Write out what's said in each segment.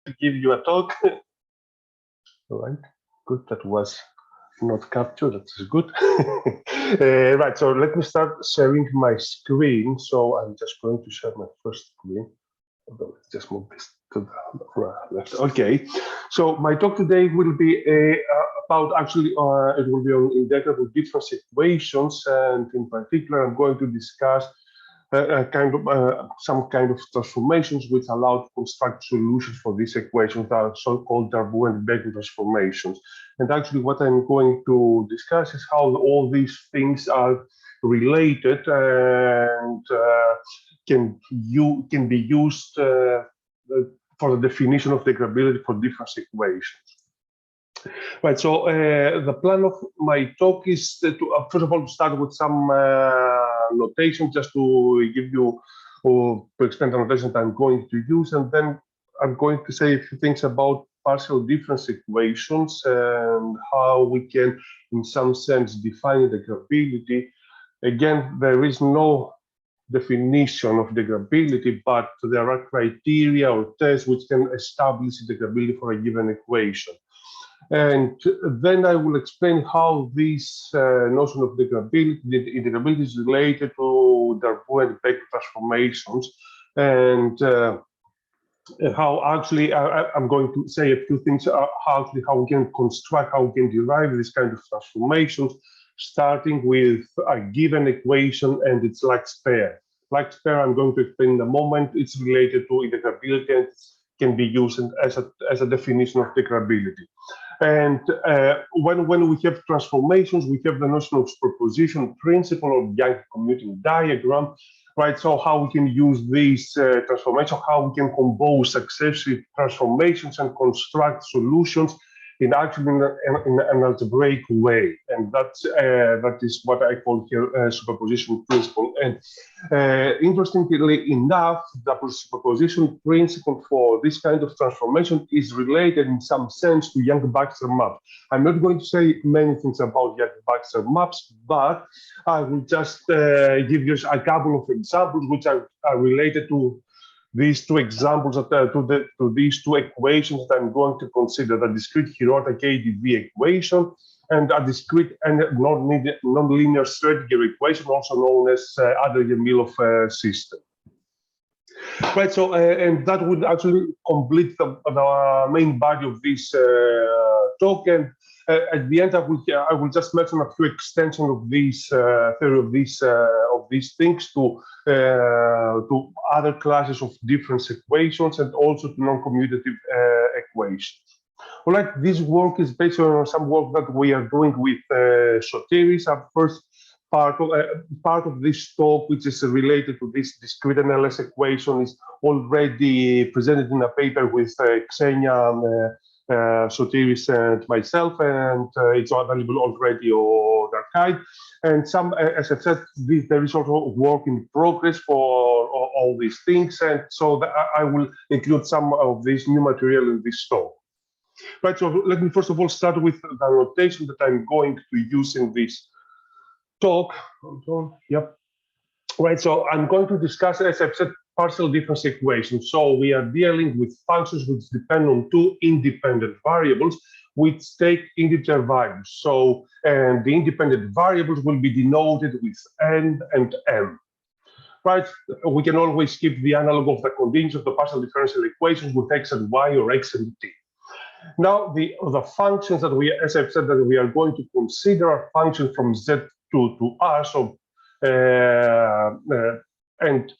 to give you a talk. All right, good. That was not captured. That is good. Right. So let me start sharing my screen. So I'm just going to share my first screen. Let's just move this to the left. Okay. So my talk today will be about actually it will be on integrable difference equations, and in particular, I'm going to discuss some kind of transformations which allow to construct solutions for these equations that are so-called Darboux and Bäcklund transformations. And actually what I'm going to discuss is how all these things are related and can be used for the definition of integrability for difference equations. Right, so the plan of my talk is to first of all start with some notation just to give you or to extend the notation that I'm going to use, and then I'm going to say a few things about partial difference equations and how we can, in some sense, define integrability. Again, there is no definition of integrability, but there are criteria or tests which can establish integrability for a given equation. And then I will explain how this notion of integrability is related to Darboux and Bäcklund transformations, and how actually I'm going to say a few things how we can construct, how we can derive this kind of transformations, starting with a given equation and its Lax pair. Lax pair I'm going to explain in a moment. It's related to integrability and can be used as a definition of integrability. And when we have transformations, we have the notion of superposition principle or Young commuting diagram, right? So how we can use these transformations, how we can compose successive transformations and construct solutions in actually in an algebraic way, and that is what I call here superposition principle. And interestingly enough, the superposition principle for this kind of transformation is related in some sense to Young-Baxter map. I'm not going to say many things about Young-Baxter maps, but I will just give you a couple of examples which are related to these two examples, to these two equations that I'm going to consider: the discrete Hirota KdV equation and a discrete and nonlinear Schrödinger equation, also known as Adler-Yamilov system. Right, so and that would actually complete the main body of this talk. And at the end, I will just mention a few extensions of this theory of these things to other classes of difference equations and also to non-commutative equations. All right, this work is based on some work that we are doing with Sotiris. Our first part of this talk, which is related to this discrete NLS equation, is already presented in a paper with Xenia, Sotiris, and myself, and it's available already on arXiv. And some, as I said, there is also work in progress for all these things, and so I will include some of this new material in this talk. Right, so let me first of all start with the notation that I'm going to use in this talk. Hold on. Yep. Right, so I'm going to discuss, as I've said, partial difference equations. So we are dealing with functions which depend on two independent variables which take integer values. So, and the independent variables will be denoted with n and m. Right, we can always keep the analog of the conditions of the partial differential equations with x and y or x and t. Now, the functions that we, as I've said, that we are going to consider are functions from z to r. So, and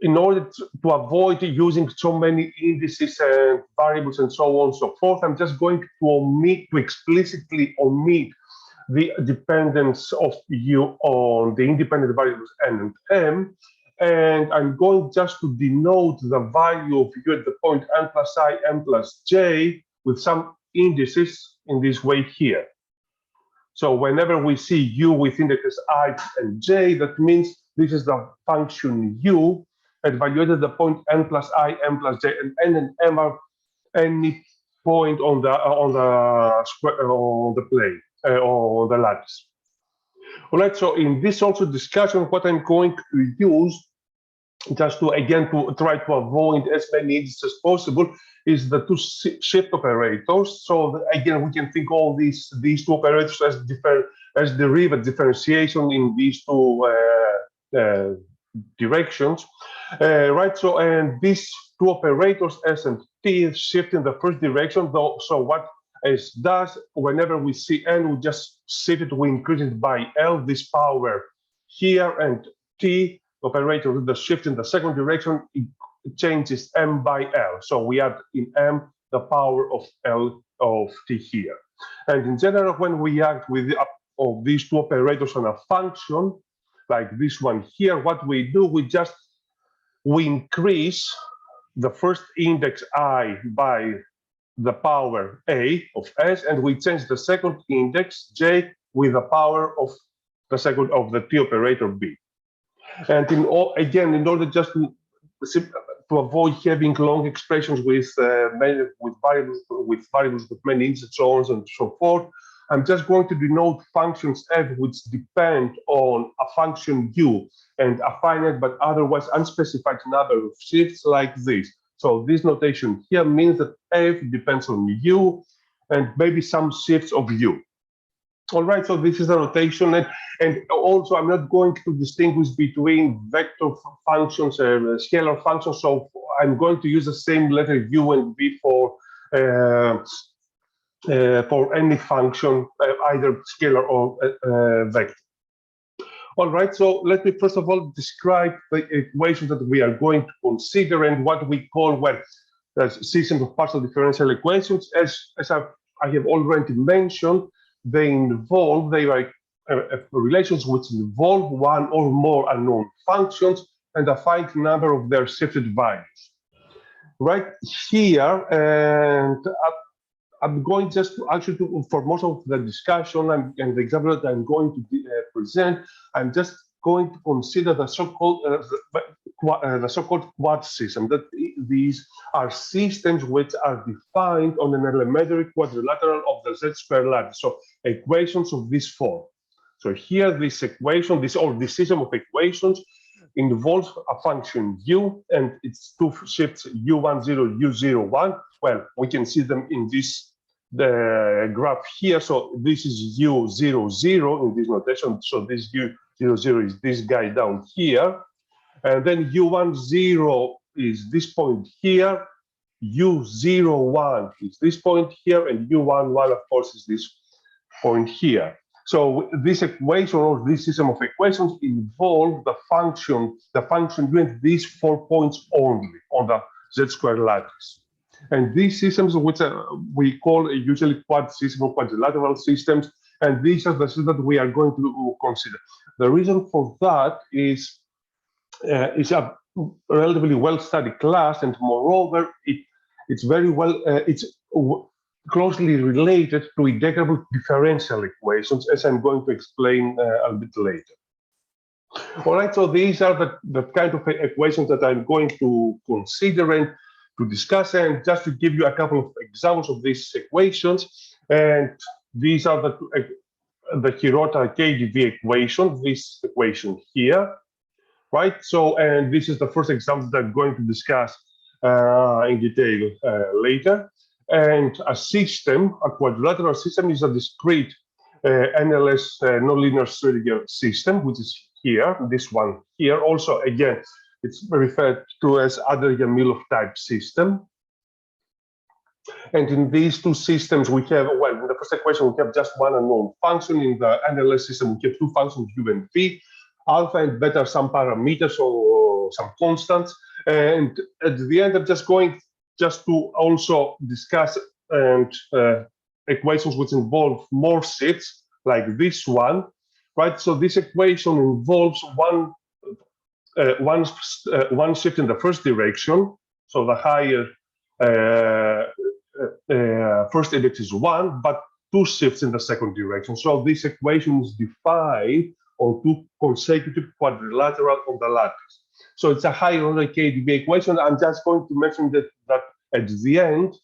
in order to avoid using so many indices and variables and so on and so forth, I'm just going to explicitly omit the dependence of u on the independent variables n and m, and I'm going just to denote the value of u at the point n plus I, m plus j with some indices in this way here. So whenever we see u with indexes I and j, that means this is the function u evaluated at the point n plus I, m plus j, and n and m are any point on the plane, on the lattice. All right, so in this also discussion, what I'm going to use just to again to try to avoid as many edges as possible, is the two shift operators. So again, we can think all these two operators as derivative differentiation in these two directions, right? So and these two operators S and T shift in the first direction. Though, so what S does whenever we see N, we just shift it, we increase it by L, this power here, and T operator with the shift in the second direction, it changes M by L. So we add in M the power of L of T here. And in general, when we act with of these two operators on a function, like this one here, what we do, we increase the first index I by the power A of S, and we change the second index J with the power of the second of the T operator B. And again, in order just to avoid having long expressions with variables with many integers, so on and so forth, I'm just going to denote functions f which depend on a function u and a finite but otherwise unspecified number of shifts like this. So this notation here means that f depends on u and maybe some shifts of u. All right, so this is the notation, and also I'm not going to distinguish between vector functions and scalar functions, so I'm going to use the same letter u and v for any function, either scalar or vector. All right, so let me first of all describe the equations that we are going to consider and what we call systems of partial differential equations. As I have already mentioned, they are relations which involve one or more unknown functions and a finite number of their shifted values. Right here, and I'm going just to actually, for most of the discussion and the example that I'm going to present, I'm just going to consider the so-called quad system. That these are systems which are defined on an elementary quadrilateral of the z-square lattice. So equations of this form. So here, this equation, this system of equations involves a function u and its two shifts u10, u01. Well, we can see them in the graph here. So this is u00 in this notation. So this u00 is this guy down here. And then u10 is this point here. u01 is this point here. And u11, of course, is this point here. So this equation or this system of equations involve the function u and these 4 points only on the z-square lattice. And these systems, which we call usually quad system or quadrilateral systems, and these are the systems that we are going to consider. The reason for that is it's a relatively well-studied class, and moreover, it's very well closely related to integrable differential equations, as I'm going to explain a bit later. All right, so these are the kind of equations that I'm going to consider and to discuss, and just to give you a couple of examples of these equations. And these are the Hirota KdV equation, this equation here, right? So, and this is the first example that I'm going to discuss in detail later. And a system, a quadrilateral system, is a discrete NLS nonlinear Schrödinger system, which is here, this one here. Also, again, it's referred to as Adler-Yamilov type system. And in these two systems, we have, well, in the first equation, we have just one unknown function. In the NLS system, we have two functions, u and v. Alpha and beta are some parameters or some constants. And at the end, I'm just going to also discuss equations which involve more shifts, like this one, right? So this equation involves one shift in the first direction. So the higher first index is 1, but 2 shifts in the second direction. So this equation is defined on 2 consecutive quadrilateral on the lattice. So it's a high order KdV equation. I'm just going to mention that at the end,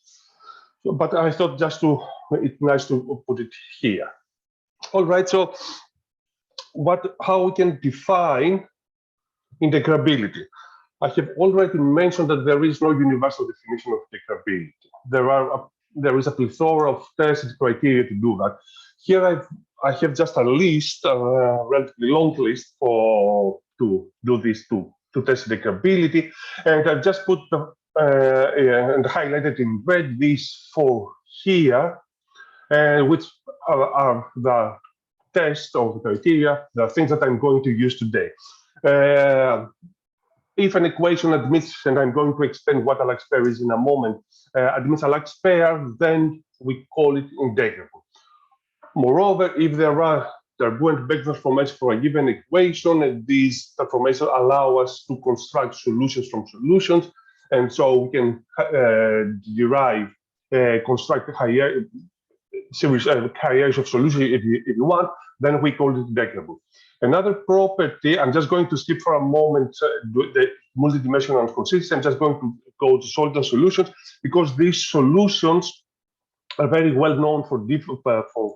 but I thought it's nice to put it here. All right, so how we can define integrability. I have already mentioned that there is no universal definition of integrability. There is a plethora of tests and criteria to do that. Here I have just a list, a relatively long list to do this to test integrability, and I've just put and highlighted in red these four here, which are the tests or the criteria, the things that I'm going to use today. If an equation admits, and I'm going to explain what a Lax pair is in a moment, admits a Lax pair, then we call it integrable. Moreover, if there are Darboux and Bäcklund transformations for a given equation, and these transformations allow us to construct solutions from solutions, and so we can construct higher series of solutions if you want, then we call it integrable. Another property, I'm just going to skip for a moment the multidimensional consistency. I'm just going to go to solid solutions because these solutions are very well known for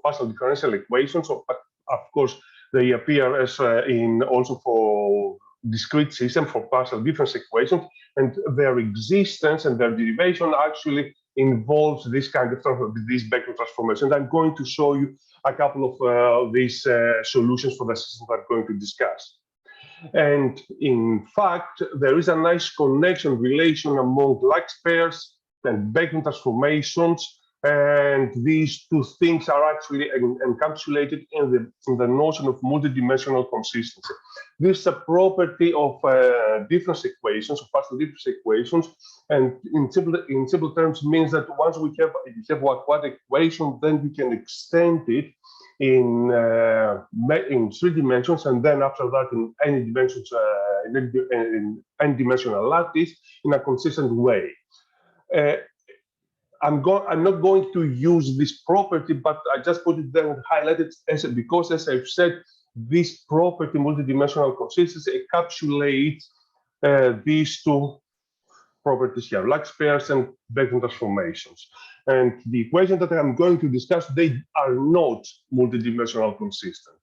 partial differential equations. But of course, they appear as also for discrete systems for partial difference equations, and their existence and their derivation actually involves this kind of these Bäcklund transformations. I'm going to show you a couple of these solutions for the systems I'm going to discuss. And in fact, there is a nice connection relation among Lax pairs and Bäcklund transformations, and these two things are actually encapsulated in the notion of multidimensional consistency. This is a property of difference equations, of partial difference equations, and in simple terms means that once we have a quadratic equation, then we can extend it in 3 dimensions, and then after that in any dimensions, in any dimensional lattice in a consistent way. I'm not going to use this property, but I just put it there and highlighted it because, as I've said, this property, multidimensional consistency, encapsulates these two properties here, Lax pairs and Bäcklund transformations. And the equations that I'm going to discuss, they are not multidimensional consistent.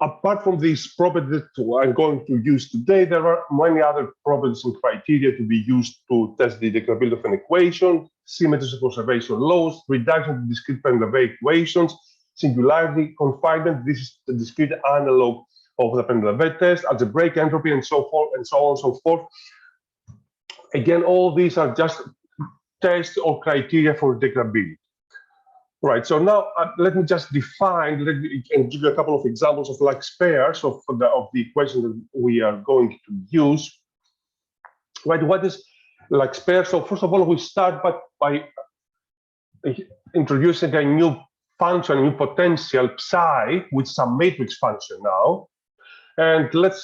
Apart from these properties that I'm going to use today, there are many other properties and criteria to be used to test the integrability of an equation: symmetries of observation laws, reduction to discrete Pendeler equations, singularity confinement. This is the discrete analog of the Pendeler test, algebraic entropy, and so forth, and so on and so forth. Again, all these are just tests or criteria for integrability. Right, so now let me just define, and give you a couple of examples of Lax pairs of the equation that we are going to use. Right, what is Lax pair? So first of all, we start by introducing a new function, a new potential psi, which is a matrix function now. And let's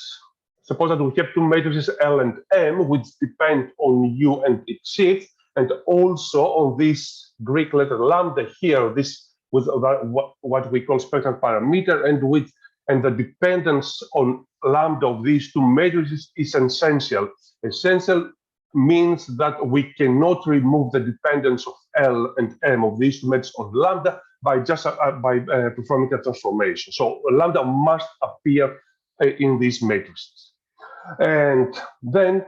suppose that we have two matrices L and M, which depend on U and its shift, and also on this Greek letter lambda here, this with what we call spectral parameter, and the dependence on lambda of these two matrices is essential. Essential means that we cannot remove the dependence of L and M of these two matrices on lambda by just performing a transformation. So lambda must appear in these matrices, and then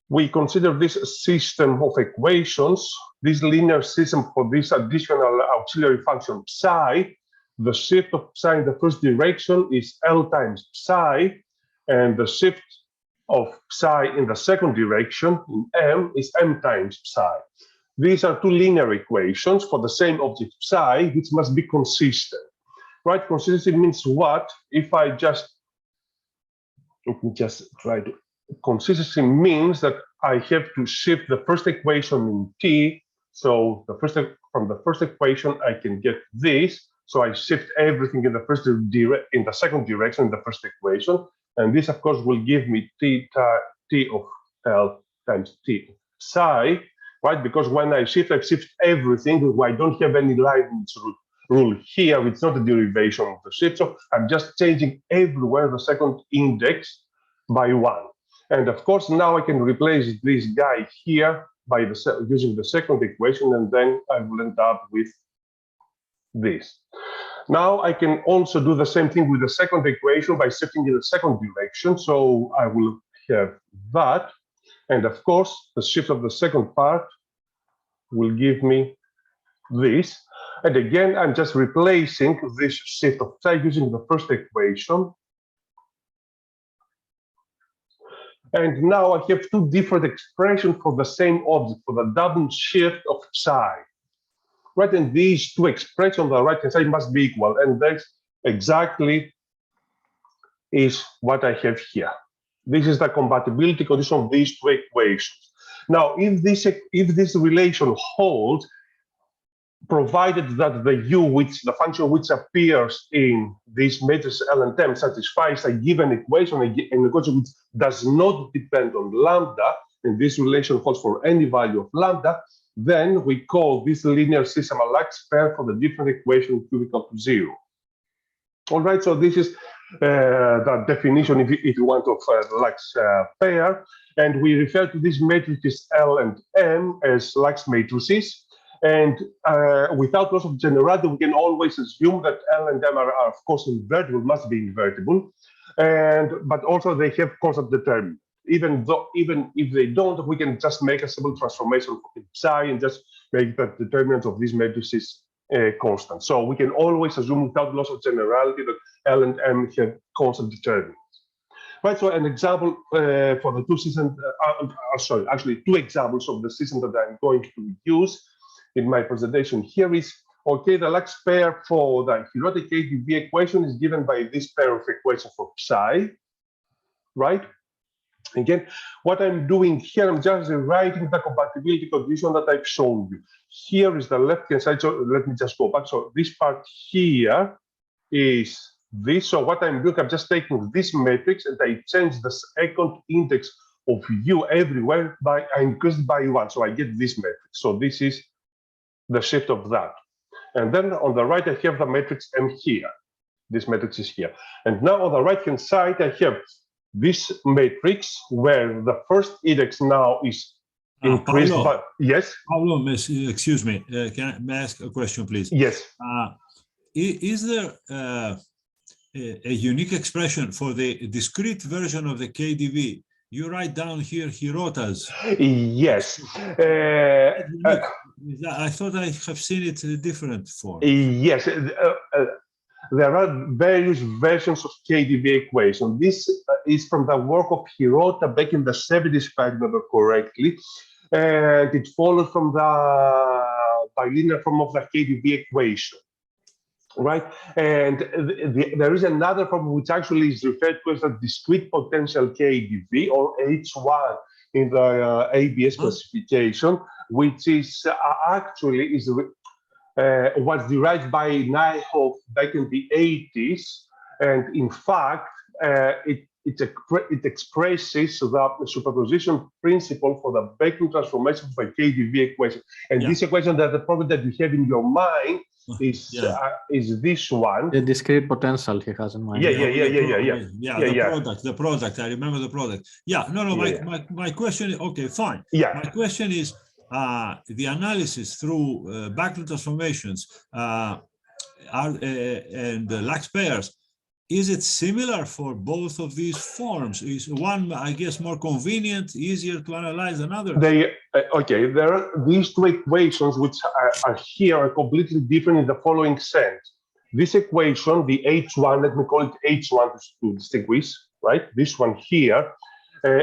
we consider this system of equations, this linear system for this additional auxiliary function psi. The shift of psi in the first direction is L times psi, and the shift of psi in the second direction in M is M times psi. These are two linear equations for the same object psi, which must be consistent. Right? Consistency means what? If I just try to. Consistency means that I have to shift the first equation in T. So from the first equation, I can get this. So I shift everything in the second direction in the first equation, and this, of course, will give me T of L times T of psi, right? Because when I shift everything. I don't have any Leibniz rule here. It's not a derivation of the shift. So I'm just changing everywhere the second index by 1. And of course, now I can replace this guy here by using the second equation, and then I will end up with this. Now I can also do the same thing with the second equation by shifting in the second direction. So I will have that. And of course, the shift of the second part will give me this. And again, I'm just replacing this shift of psi using the first equation. And now I have two different expressions for the same object, for the double shift of psi. Right, and these two expressions on the right-hand side must be equal, and that exactly is what I have here. This is the compatibility condition of these two equations. Now, if this relation holds, provided that the u, the function which appears in this matrix L and M, satisfies a given equation, an equation which does not depend on lambda, and this relation holds for any value of lambda, then we call this linear system a Lax pair for the different equation q equal to 0. All right, so this is the definition, if you want, of the Lax pair, and we refer to these matrices L and M as Lax matrices. And without loss of generality, we can always assume that L and M are of course invertible, must be invertible, but also they have constant determinant. Even if they don't, we can just make a simple transformation of psi and just make the determinant of these matrices constant. So we can always assume without loss of generality that L and M have constant determinants. Right, so an example for the two systems, sorry, actually two examples of the system that I'm going to use in my presentation here is, okay, the Lax pair for the Hirotic KdV equation is given by this pair of equations for psi, right? Again, what I'm doing here, I'm just rewriting the compatibility condition that I've shown you. Here is the left-hand side, so let me just go back. So this part here is this. So what I'm doing, I'm just taking this matrix and I change the second index of u everywhere I increase it by 1. So I get this matrix. So this is the shift of that. And then on the right, I have the matrix M here. This matrix is here. And now on the right-hand side, I have this matrix where the first index now is increased by, yes? Paolo, excuse me, may I ask a question, please? Yes. Is there a unique expression for the discrete version of the KdV? You write down here Hirota's. Yes. I thought I have seen it in a different form. Yes. There are various versions of KdV equation. This is from the work of Hirota back in the 70s, if I remember correctly. And it follows from the bilinear form of the KdV equation. Right, and there is another form which actually is referred to as the discrete potential KdV, or H1 in the ABS classification, which is actually was derived by Nyhoff back in the 80s, and in fact, it expresses the superposition principle for the Bäcklund transformation by KdV equation. And this equation, that the problem that you have in your mind is this one. The discrete potential he has in mind. The product. I remember the product. My question is, okay, fine. My question is, the analysis through Bäcklund transformations and the Lax pairs, is it similar for both of these forms? Is one, I guess, more convenient, easier to analyze than others? Okay, there are these two equations which are here are completely different in the following sense. This equation, the H1, let me call it H1 to distinguish, right? This one here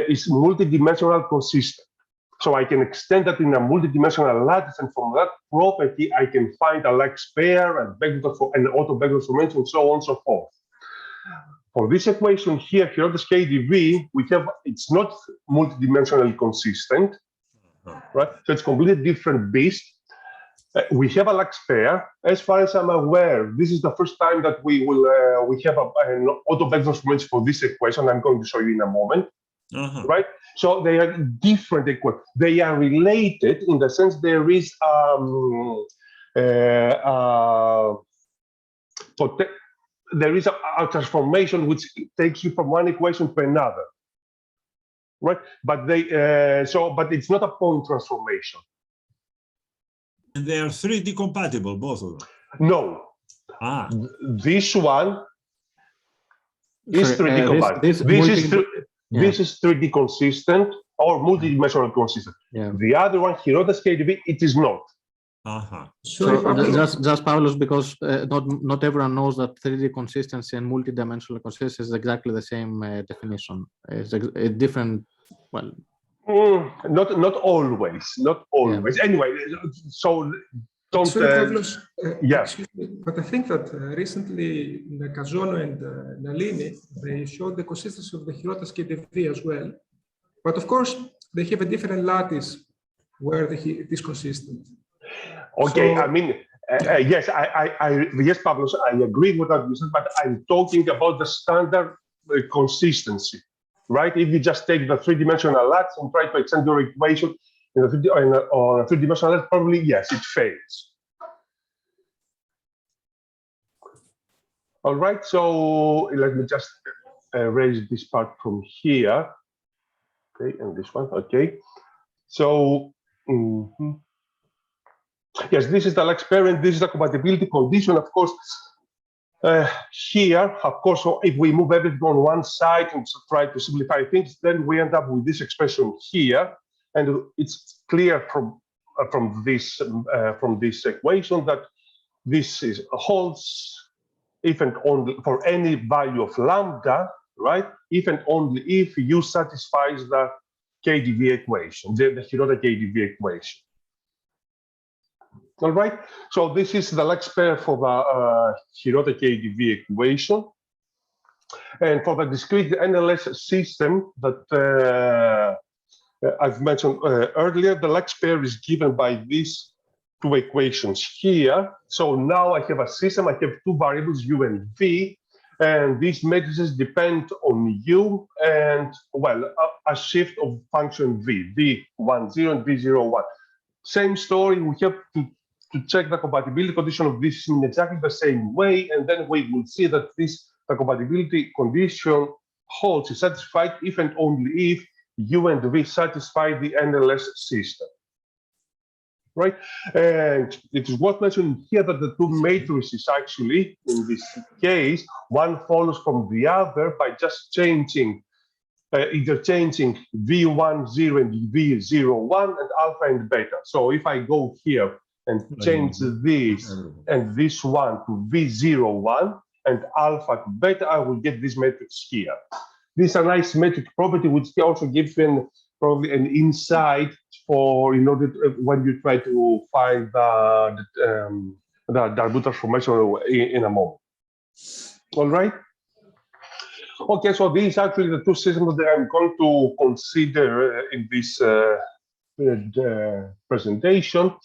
is multidimensional consistent. So I can extend that in a multidimensional lattice, and from that property, I can find a Lax pair and auto Bäcklund transformation, and so on and so forth. For this equation here, Hirota's KdV, it's not multidimensionally consistent, right? So it's completely different beast. We have a Lax pair. As far as I'm aware, this is the first time that we have an auto Bäcklund transformation for this equation. I'm going to show you in a moment, right? So they are different equations. They are related in the sense there is there is a transformation which takes you from one equation to another, right? But but it's not a point transformation. And they are 3D compatible, both of them. No, Ah, This one is Sorry, 3D covariant. This is 3D consistent or multidimensional consistent. Yeah. The other one, Hirota's KDV, it is not. Just Pavlos, because not everyone knows that 3D consistency and multidimensional consistency is exactly the same definition. It's a different, well. Not always, not always. Yeah. Anyway, so don't. Sorry, Pavlos, yeah. Excuse me, but I think that recently Nakazono and Nalini, they showed the consistency of the Hirota's KDV as well. But of course, they have a different lattice where it is consistent. Okay, so, I mean, yes, yes, Pavlos, I agree with what you said, but I'm talking about the standard consistency, right? If you just take the three-dimensional lattice and try to extend your equation in on a three-dimensional lattice, probably, yes, it fails. All right, so let me just erase this part from here. Okay, and this one, okay. So, yes, this is the Lax parent, this is the compatibility condition. Of course, here, of course, if we move everything on one side and try to simplify things, then we end up with this expression here. And it's clear from this equation that this holds if and only for any value of lambda, right? If and only if U satisfies the KdV equation, the Hirota KdV equation. All right, so this is the Lax pair for the Hirota KdV equation. And for the discrete NLS system that I've mentioned earlier, the Lax pair is given by these two equations here. So now I have a system, I have two variables, U and V, and these matrices depend on U and, well, a shift of function V, V10 and V01. Same story, we have to check the compatibility condition of this in exactly the same way, and then we will see that the compatibility condition holds, is satisfied if and only if U and V satisfy the NLS system. Right, and it is worth mentioning here that the two matrices actually, in this case, one follows from the other by just changing, interchanging V10 and V01 and alpha and beta. So if I go here and change this and this one to V01 and alpha to beta, I will get this matrix here. This is a nice metric property which also gives probably an insight for in order to, when you try to find the Darboux transformation in a moment. All right. Okay, so these are actually the two systems that I'm going to consider in this presentation.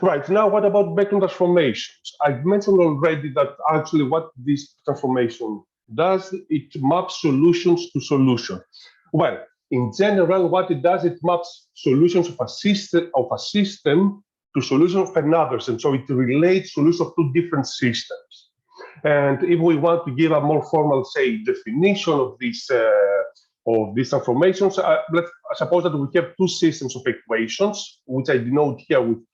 Right, now what about Bäcklund transformations? I've mentioned already that actually what this transformation does, it maps solutions to solutions. Well, in general, what it does, it maps solutions of a system to solutions of another, and so it relates solutions of two different systems. And if we want to give a more formal, say, definition of these transformations, let's suppose that we have two systems of equations, which I denote here with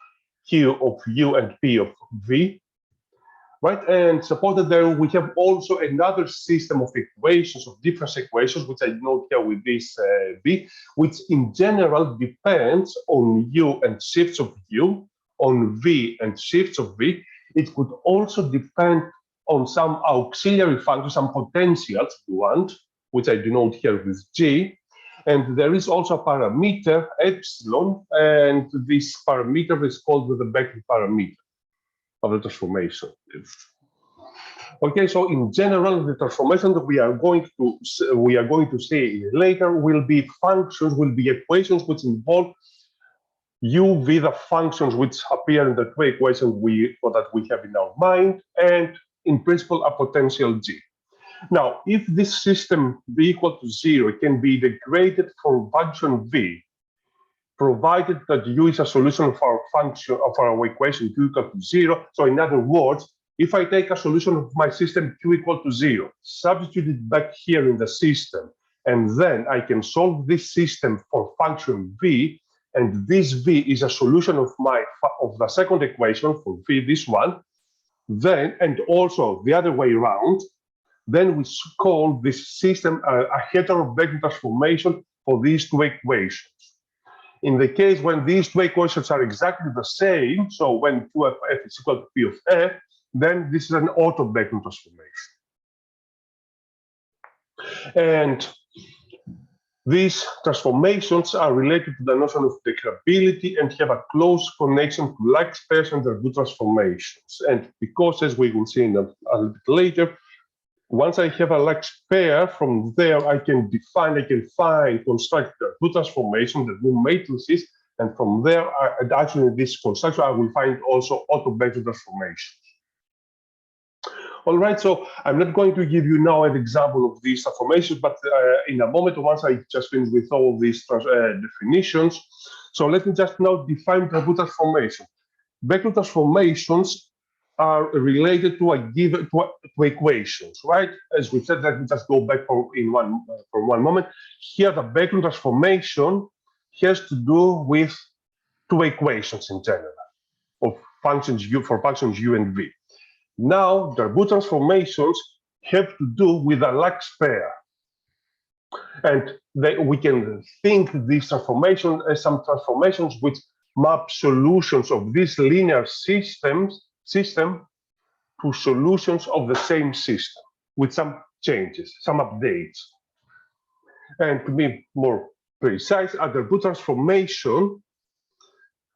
Q of U and P of V. Right, and suppose that there we have also another system of equations, of difference equations, which I denote here with this V, which in general depends on U and shifts of U, on V and shifts of V. It could also depend on some auxiliary functions, some potentials, if you want, which I denote here with G. And there is also a parameter, epsilon, and this parameter is called the Bäcklund parameter of the transformation. Okay, so in general, the transformation that we are going to see later will be functions, will be equations which involve U, V, the functions which appear in the two equations that we have in our mind, and in principle a potential G. Now, if this system be equal to 0, it can be integrated from function V, provided that U is a solution of our function of our equation Q equal to 0. So in other words, if I take a solution of my system Q equal to 0, substitute it back here in the system, and then I can solve this system for function V, and this V is a solution of the second equation for V, this one, then, and also the other way around, then we call this system a hetero-Bäcklund transformation for these two equations. In the case when these two equations are exactly the same, so when Q of f is equal to P of f, then this is an auto-Bäcklund transformation. And these transformations are related to the notion of integrability and have a close connection to like pairs and Darboux transformations. And because, as we will see in a little bit later, once I have a Lax pair, from there I can construct Darboux transformation, Darboux matrices, and from there, actually in this construction, I will find also auto-Bäcklund transformations. All right, so I'm not going to give you now an example of these transformations, but in a moment, once I just finish with all these definitions, so let me just now define Darboux transformation. Bäcklund transformations are related to a given to equations, right? As we said, let me just go back for one moment. Here, the Bäcklund transformation has to do with two equations in general of functions u for functions u and v. Now, Darboux transformations have to do with a Lax pair. And we can think these transformations as some transformations which map solutions of this linear system to solutions of the same system with some changes, some updates. And to be more precise, a Darboux transformation,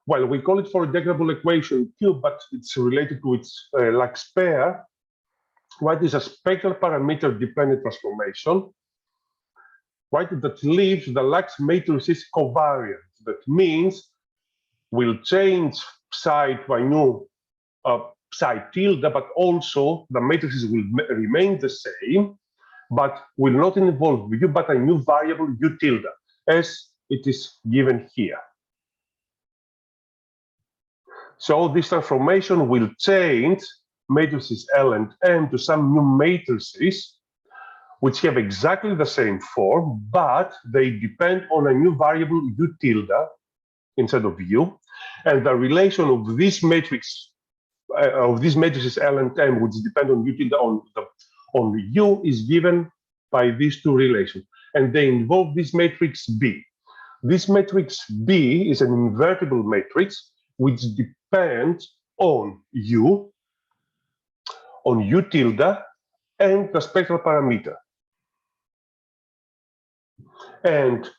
well, we call it for integrable equation Q, but it's related to its Lax pair. Right, is a spectral parameter dependent transformation, right, that leaves the Lax matrices covariant. That means we'll change psi to a new psi tilde, but also the matrices will remain the same, but will not involve u, but a new variable u tilde, as it is given here. So this transformation will change matrices L and M to some new matrices which have exactly the same form, but they depend on a new variable u tilde instead of u, and the relation of this matrix of these matrices L and M, which depend on u tilde on u, is given by these two relations, and they involve this matrix B. This matrix B is an invertible matrix which depends on u tilde and the spectral parameter. And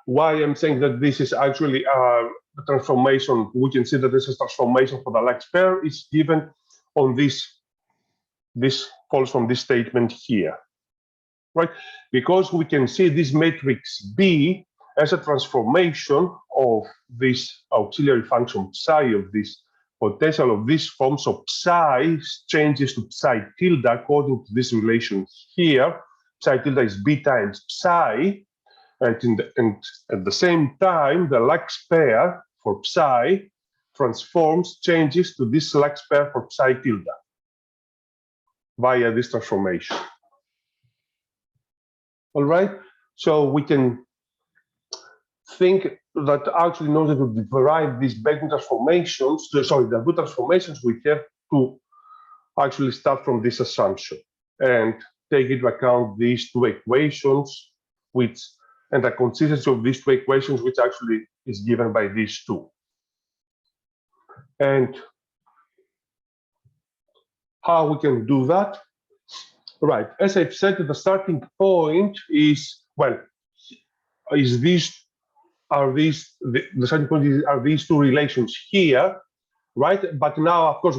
why I'm saying that this is actually a transformation, we can see that this is transformation for the Lax pair is given on this follows from this statement here, right? Because we can see this matrix B as a transformation of this auxiliary function psi of this potential of this form. So psi changes to psi tilde according to this relation here. Psi tilde is b times psi, and at the same time, the Lax pair for psi changes to this Lax pair for psi tilde via this transformation. All right, so we can think that actually in order to derive these Bäcklund transformations, the Darboux transformations, we have to actually start from this assumption and take into account these two equations, and the consistency of these two equations, which actually is given by these two. And how we can do that? Right, as I've said, the starting point is, well, the starting point are these two relations here, right? But now, of course,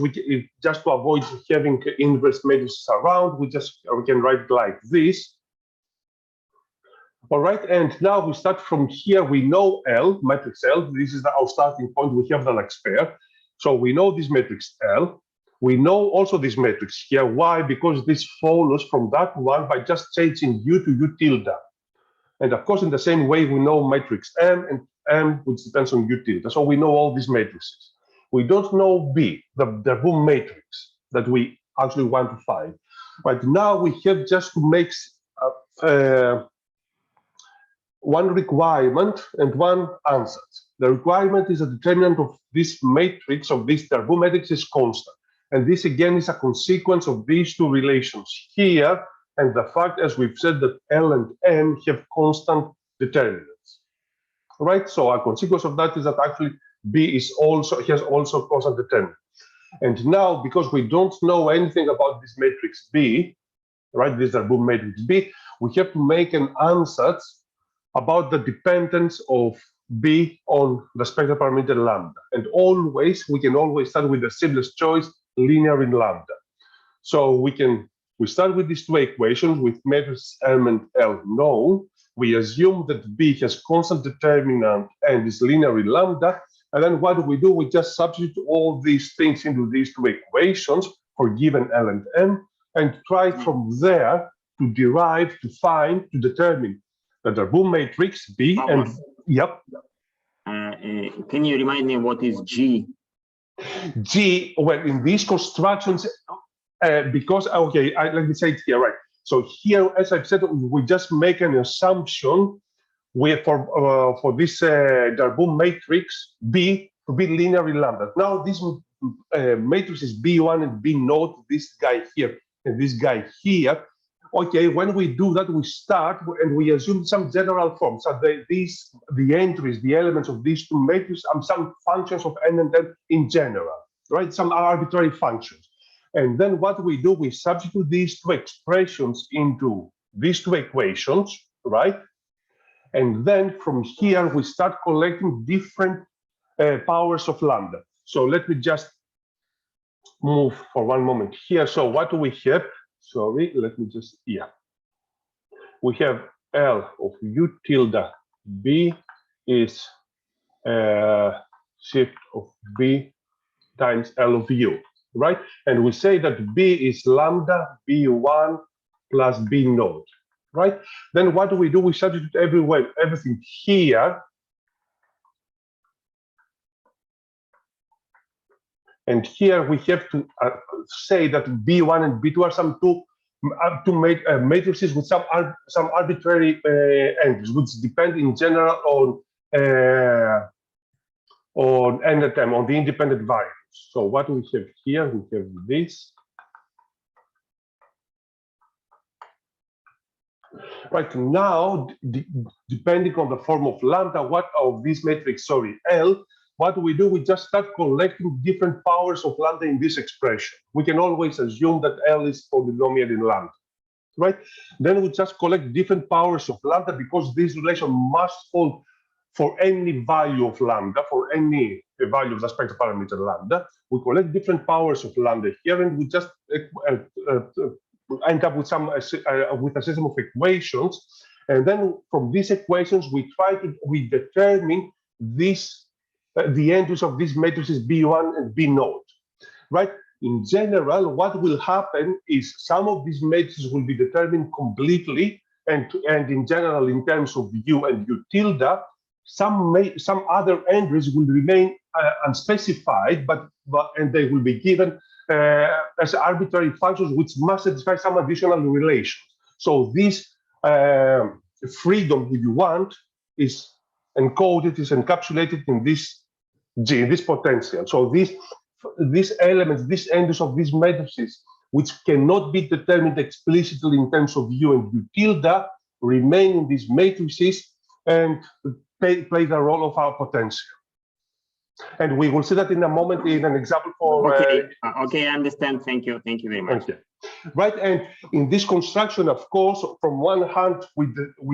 just to avoid having inverse matrices around, we can write it like this. All right, and now we start from here. We know L, matrix L. This is our starting point. We have the Lax pair. So we know this matrix L. We know also this matrix here. Why? Because this follows from that one by just changing u to u tilde. And of course, in the same way, we know matrix M and M, which depends on u tilde. So we know all these matrices. We don't know B, the Darboux matrix that we actually want to find. But now we have just to make one requirement and one answer. The requirement is the determinant of this matrix, of this Darboux matrix, is constant. And this again is a consequence of these two relations here, and the fact, as we've said, that L and M have constant determinants. Right? So a consequence of that is that actually B has also constant determinant. And now, because we don't know anything about this matrix B, right, this Darboux matrix B, we have to make an ansatz about the dependence of B on the spectral parameter lambda. And we can always start with the simplest choice, linear in lambda. So we start with these two equations with matrices M and L known. We assume that B has constant determinant and is linear in lambda. And then what do? We just substitute all these things into these two equations for given L and M, and try from there to derive, to determine the Darboux matrix B. And yep. Can you remind me what is G? G, well, in these constructions, because, okay, let me say it here, right? So here, as I've said, we just make an assumption for this Darboux matrix B to be linear in lambda. Now, this matrix is B1 and B naught, this guy here and this guy here. Okay, when we do that, we start and we assume some general form. So the entries, the elements of these two matrices are some functions of N and M in general, right? Some arbitrary functions. And then what we do, we substitute these two expressions into these two equations, right? And then from here, we start collecting different powers of lambda. So let me just move for one moment here. So what do we have? Sorry, let me just, yeah. We have L of U tilde B is shift of B times L of U, right? And we say that B is lambda B1 plus B naught, right? Then what do? We substitute everything here. And here we have to say that B1 and B2 are some two matrices with some arbitrary entries, which depend in general on N and M, on the independent variables. So what we have here, we have this. Right now, depending on the form of lambda, what of this matrix, sorry, L, what we do, we just start collecting different powers of lambda in this expression. We can always assume that L is polynomial in lambda, right? Then we just collect different powers of lambda because this relation must hold for any value of lambda, for any value of the spectral parameter lambda. We collect different powers of lambda here, and we just end up with a system of equations. And then from these equations, we determine the entries of these matrices B1 and B naught, right? In general, what will happen is some of these matrices will be determined completely, and in general, in terms of U and U tilde, some other entries will remain unspecified, and they will be given as arbitrary functions which must satisfy some additional relations. So this freedom, if you want, is encoded, is encapsulated in this G, in this potential. So these elements, these entries of these matrices, which cannot be determined explicitly in terms of U and U tilde, remain in these matrices and play the role of our potential. And we will see that in a moment in an example for. Okay, I understand. Thank you. Thank you very much. Okay. Right, and in this construction, of course, from one hand, we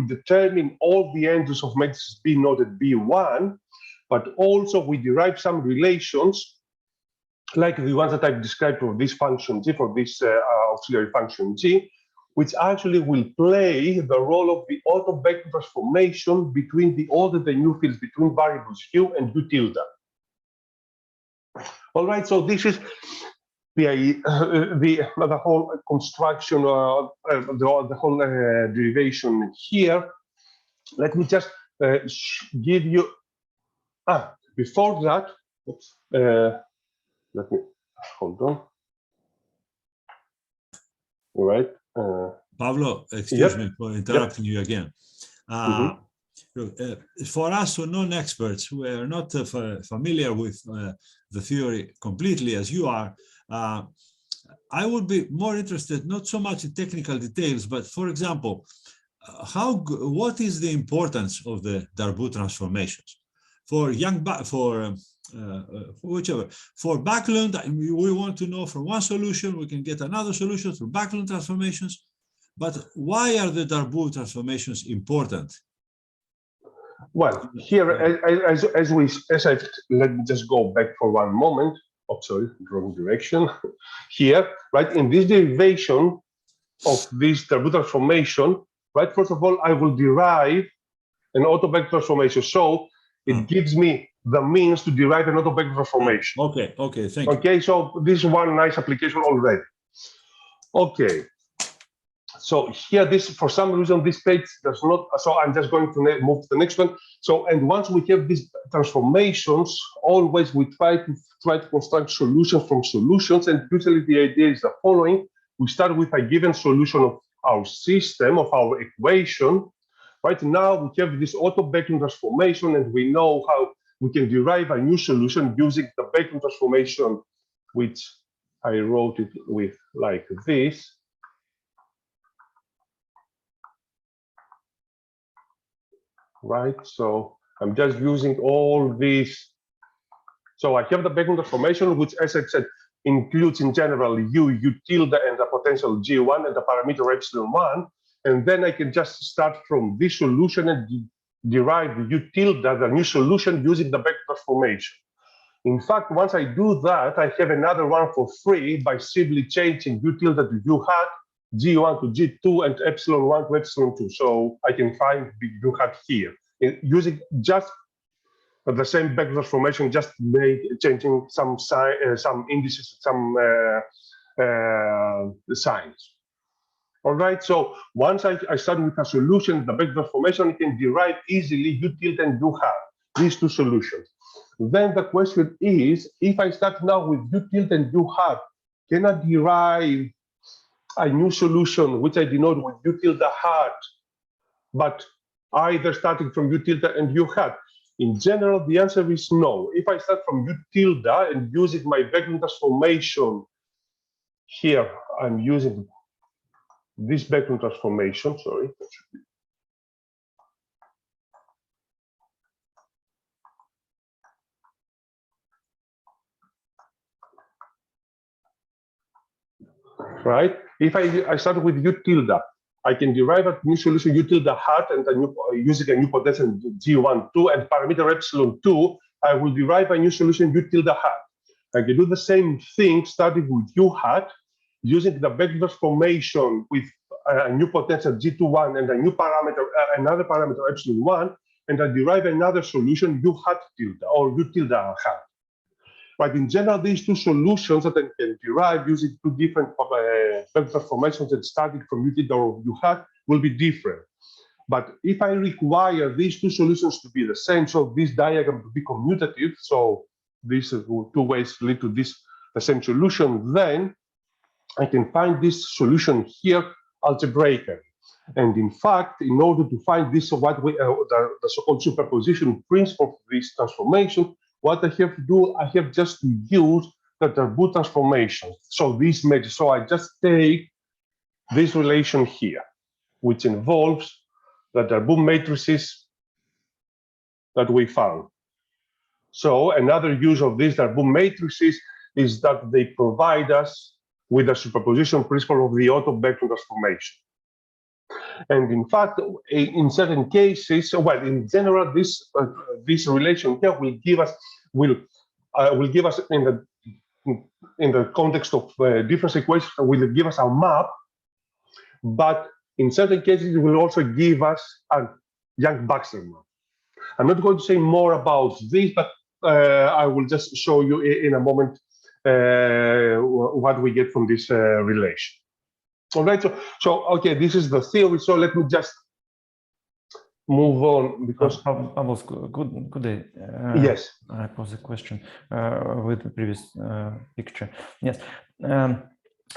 determine all the entries of matrices B naught and B1, but also we derive some relations, like the ones that I've described for this function G, for this auxiliary function G, which actually will play the role of the auto-vector transformation between the old and the new fields, between variables U and U tilde. All right, so this is the whole construction, the whole derivation here. Let me just give you. Before that, let me hold on. All right. Pablo, excuse me for interrupting you again. For us who are non-experts, who are not familiar with the theory completely as you are, I would be more interested, not so much in technical details, but for example, what is the importance of the Darboux transformations for whichever? For Bäcklund, we want to know from one solution, we can get another solution through Bäcklund transformations. But why are the Darboux transformations important? Well, here, let me just go back for one moment. Oh, sorry, wrong direction. Here, right, in this derivation of this Darboux transformation, right, first of all, I will derive an autoback transformation. So it gives me the means to derive an autoback transformation. Okay, thank you. Okay, so this is one nice application already. Okay. So here, for some reason, this page does not, so I'm just going to move to the next one. So, and once we have these transformations, always we try to construct solutions from solutions. And usually the idea is the following. We start with a given solution of our system, of our equation. Right now, we have this auto-Bäcklund transformation, and we know how we can derive a new solution using the Bäcklund transformation, which I wrote it with like this. Right, so I'm just using all these. So I have the Bäcklund transformation, which, as I said, includes in general u tilde and the potential G1 and the parameter epsilon1. And then I can just start from this solution and derive the u tilde, the new solution, using the Bäcklund transformation. In fact, once I do that, I have another one for free by simply changing u tilde to u hat, G1 to G2, and epsilon1 to epsilon2. So I can find the u hat here using just the same Bäcklund transformation, just changing some indices, some signs. All right. So once I start with a solution, the Bäcklund transformation, I can derive easily u tilde and u hat, these two solutions. Then the question is, if I start now with u tilde and u hat, can I derive a new solution which I denote with u tilde hat, but either starting from u tilde and u hat? In general, the answer is no. If I start from u tilde and using my Bäcklund transformation, here I'm using this Bäcklund transformation, sorry. Right? If I start with u tilde, I can derive a new solution u tilde hat and using a new potential G1, 2 and parameter epsilon2, I will derive a new solution u tilde hat. I can do the same thing starting with u hat, using the Bäcklund transformation with a new potential G21 and a new parameter, another parameter epsilon1, and I derive another solution u hat tilde or u tilde hat. But in general, these two solutions that I can derive using two different Bäcklund transformations and starting from u tilde or u hat will be different. But if I require these two solutions to be the same, so this diagram to be commutative, so these two ways lead to the same solution, then I can find this solution here algebraically. And in fact, in order to find this, the so-called superposition principle of this transformation, what I have to do, I have just to use the Darboux transformation. So this makes, so I just take this relation here, which involves the Darboux matrices that we found. So another use of these Darboux matrices is that they provide us with the superposition principle of the auto-Bäcklund transformation. And in fact, in certain cases, well, in general, this relation here will give us in the context of difference equations, will give us a map, but in certain cases, it will also give us a Young-Baxter map. I'm not going to say more about this, but I will just show you in a moment what we get from this relation. All right, so okay, this is the theory. So let me just move on because Pavlos, could I yes, pose a question with the previous picture? Yes,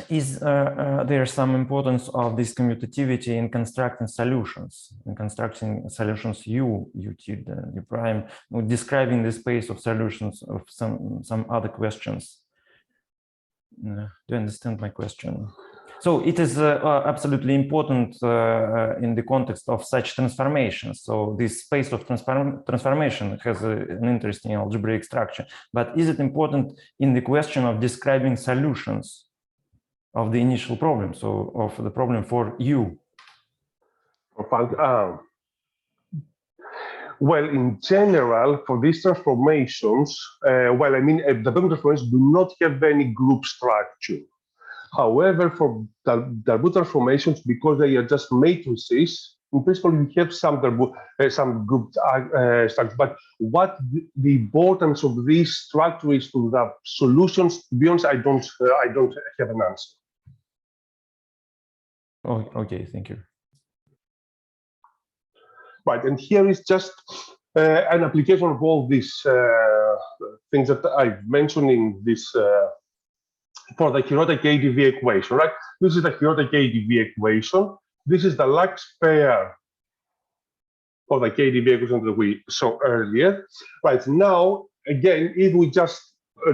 is there some importance of this commutativity in constructing solutions, U tilde, U prime, describing the space of solutions of some other questions? do you understand my question? So it is absolutely important in the context of such transformations. So this space of transformation has an interesting algebraic structure. But is it important in the question of describing solutions of the initial problem, so of the problem for U? Well, in general, for these transformations, the Darboux transformations do not have any group structure. However, for Darboux transformations, because they are just matrices, in principle, we have some group structure. But what the importance of this structure is to the solutions, to be honest, I don't have an answer. Oh, okay, thank you. Right, and here is just an application of all these things that I've mentioned in this for the Hirota KdV equation, right? This is the Hirota KdV equation. This is the Lax pair for the KdV equation that we saw earlier. Right, now, again, if we just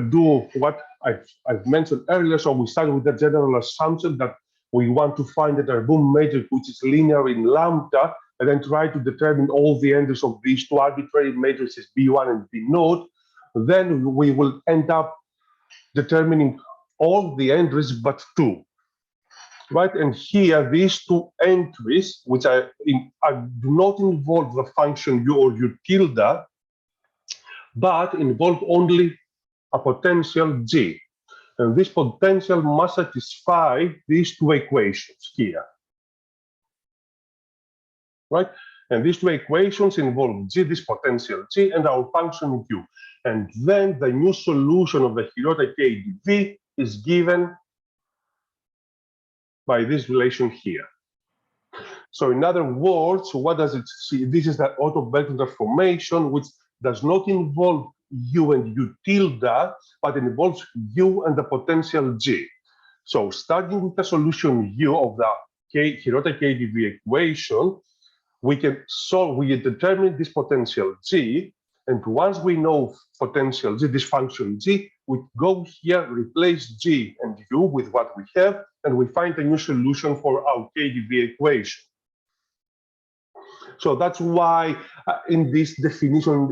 do what I've mentioned earlier, so we start with the general assumption that we want to find the Darboux matrix, which is linear in lambda, and then try to determine all the entries of these two arbitrary matrices B1 and B naught, then we will end up determining all the entries but two, right? And here, these two entries, which do not involve the function U or U tilde, but involve only a potential G. And this potential must satisfy these two equations here, right? And these two equations involve G, this potential G, and our function U. And then the new solution of the Hirota KdV is given by this relation here. So in other words, what does it see? This is the Otto-Bäcklund transformation, which does not involve U and U tilde, but involves U and the potential G. So starting with the solution U of the Hirota KdV equation, we determine this potential G, and once we know potential G, this function G, we go here, replace G and U with what we have, and we find a new solution for our KdV equation. So that's why in this definition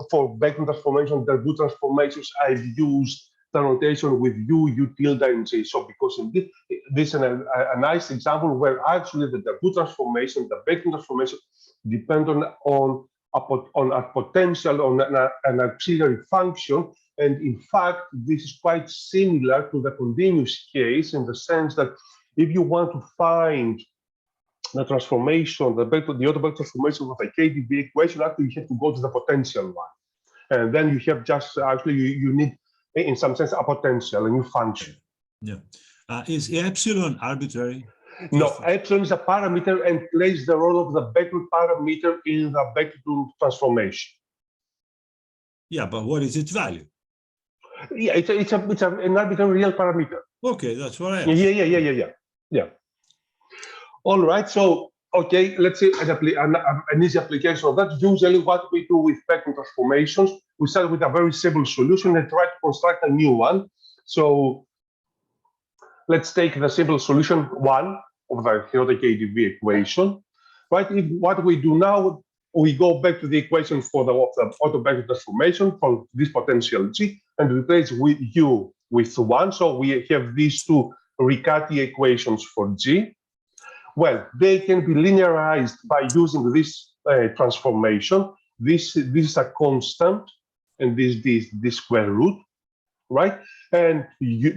for Bäcklund transformation, Darboux transformations, I've used the notation with U, U tilde, and G. So because indeed, this is a nice example where actually the Darboux transformation, the Bäcklund transformation depend on a potential, on an auxiliary function. And in fact, this is quite similar to the continuous case in the sense that if you want to find the transformation, the Otto-Bäcklund transformation of a KdV equation, actually you have to go to the potential one. And then you have just, actually, you need, in some sense, a potential, a new function. Yeah. Is epsilon arbitrary? No, epsilon is a parameter and plays the role of the Bäcklund parameter in the Bäcklund transformation. Yeah, but what is its value? Yeah, it's an arbitrary real parameter. Okay, that's what I asked. Yeah. All right, so, okay, let's see an easy application of that. Usually what we do with Bäcklund transformations, we start with a very simple solution and try to construct a new one. So let's take the simple solution 1 of the Hirota KdV equation, right? What we do now, we go back to the equation for the Otto-Bäcklund transformation for this potential G and replace with U with 1. So we have these two Riccati equations for G. Well, they can be linearized by using this transformation. This is a constant, and this square root, right? And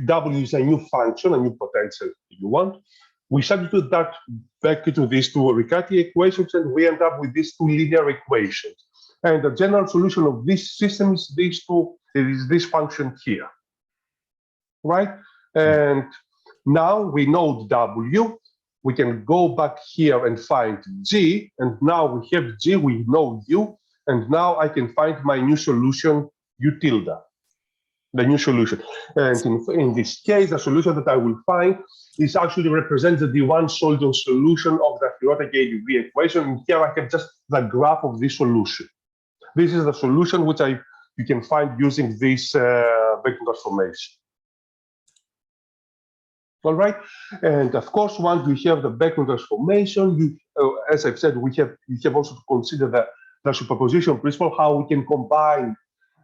W is a new function, a new potential if you want. We substitute that back to these two Riccati equations, and we end up with these two linear equations. And the general solution of this system is this function here, right? And now we know W. We can go back here and find G, and now we have G, we know U, and now I can find my new solution, U tilde, the new solution. And in this case, the solution that I will find is actually represents the D1-Soldon solution of the Hirota KdV equation, and here I have just the graph of this solution. This is the solution which you can find using this Bäcklund transformation. All right, and of course, once we have the Bäcklund transformation, as I've said, we have also to consider the superposition principle, how we can combine